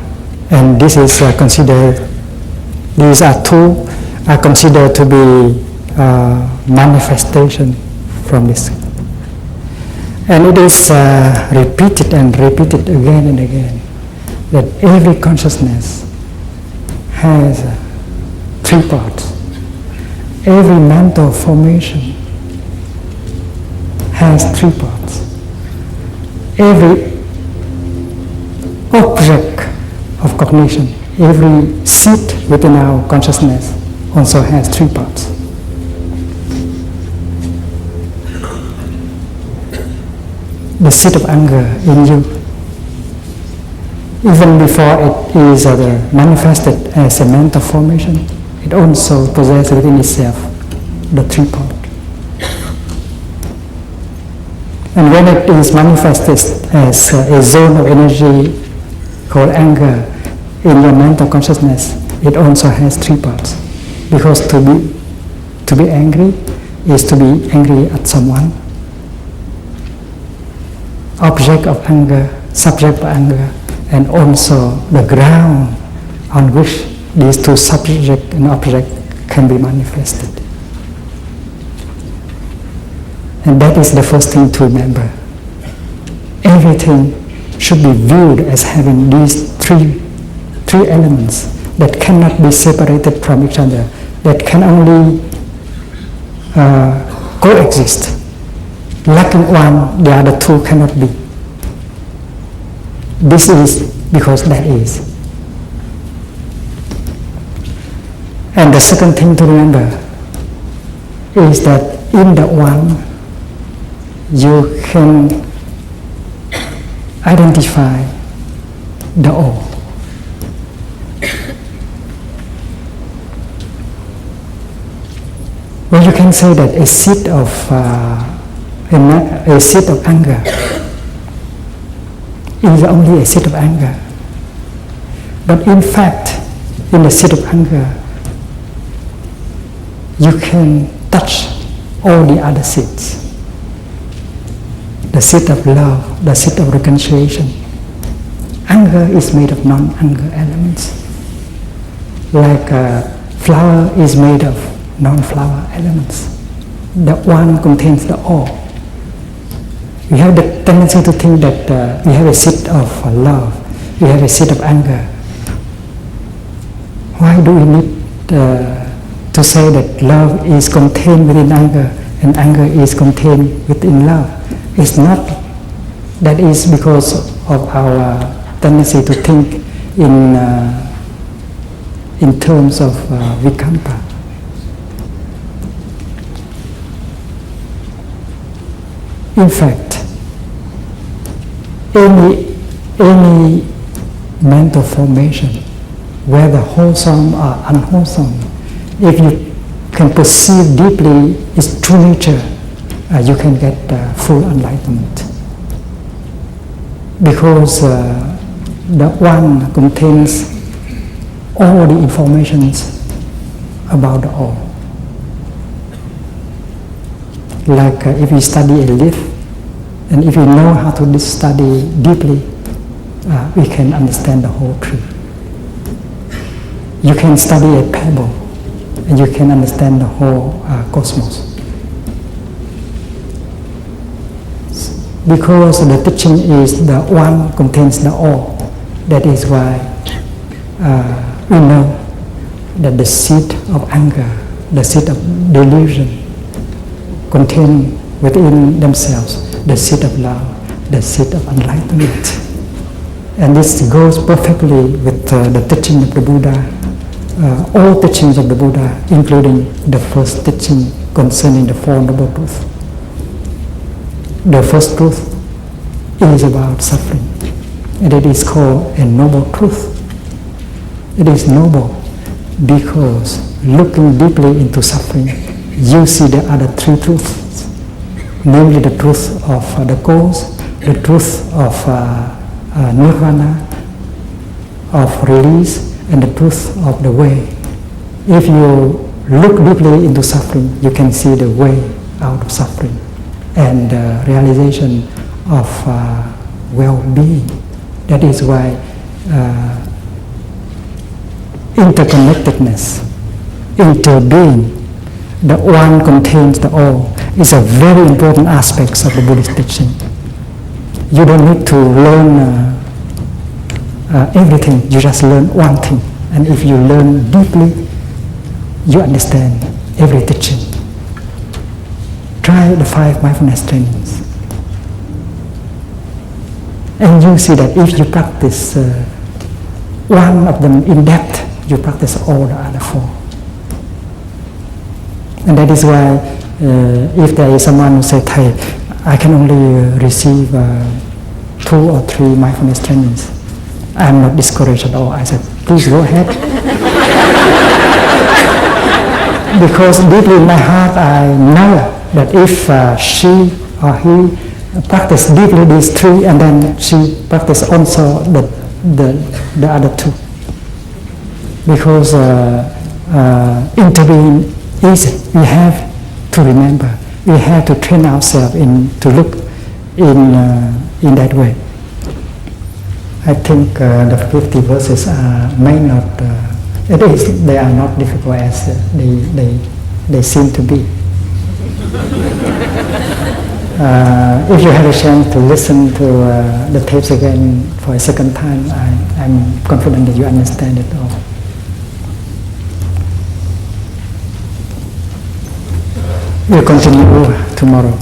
and this is considered, these are two are considered to be manifestation from this. And it is repeated and repeated again and again, that every consciousness has three parts. Every mental formation has three parts. Every object of cognition, every seat within our consciousness also has three parts. The seat of anger in you, even before it is manifested as a mental formation, it also possesses within itself the three parts. And when it is manifested as a zone of energy called anger in your mental consciousness, it also has three parts. Because to be angry is to be angry at someone. Object of anger, subject of anger, and also the ground on which these two subject and object can be manifested. And that is the first thing to remember. Everything should be viewed as having these three elements that cannot be separated from each other, that can only coexist. Lacking one, the other two cannot be. This is because that is. And the second thing to remember is that in the one, you can identify the all. Well, you can say that a seed of anger is only a seed of anger. But in fact, in the seed of anger, you can touch all the other seeds. The seed of love, the seed of reconciliation. Anger is made of non-anger elements. Like a flower is made of non-flower elements. The one contains the all. We have the tendency to think that we have a seed of love, we have a seed of anger. Why do we need to say that love is contained within anger and anger is contained within love? It's not. That is because of our tendency to think in terms of vikampa. In fact, any mental formation, whether wholesome or unwholesome, if you can perceive deeply its true nature, you can get full enlightenment. Because the one contains all the informations about the all. Like if we study a leaf, and if we know how to study deeply, we can understand the whole tree. You can study a pebble, and you can understand the whole cosmos. Because the teaching is the one contains the all. That is why we know that the seed of anger, the seed of delusion, contain within themselves the seed of love, the seed of enlightenment. And this goes perfectly with the teaching of the Buddha, all teachings of the Buddha, including the first teaching concerning the Four Noble Truths. The first truth is about suffering, and it is called a noble truth. It is noble because looking deeply into suffering, you see the other three truths, namely the truth of the cause, the truth of nirvana, of release, and the truth of the way. If you look deeply into suffering, you can see the way out of suffering and the realization of well-being. That is why interconnectedness, interbeing, the one contains the all, is a very important aspect of the Buddhist teaching. You don't need to learn everything, you just learn one thing. And if you learn deeply, you understand every teaching. Try the 5 mindfulness trainings. And you see that if you practice one of them in depth, you practice all the other 4. And that is why if there is someone who says, "Hey, I can only receive 2 or 3 mindfulness trainings," I am not discouraged at all. I said, "Please go ahead." Because deeply in my heart I know that if she or he practice deeply these 3 and then she practice also the other 2. Because interbeing is, we have to remember, we have to train ourselves to look in that way. I think the 50 verses may not, they are not difficult as they seem to be. If you have a chance to listen to the tapes again for a second time, I'm confident that you understand it all. We'll continue tomorrow.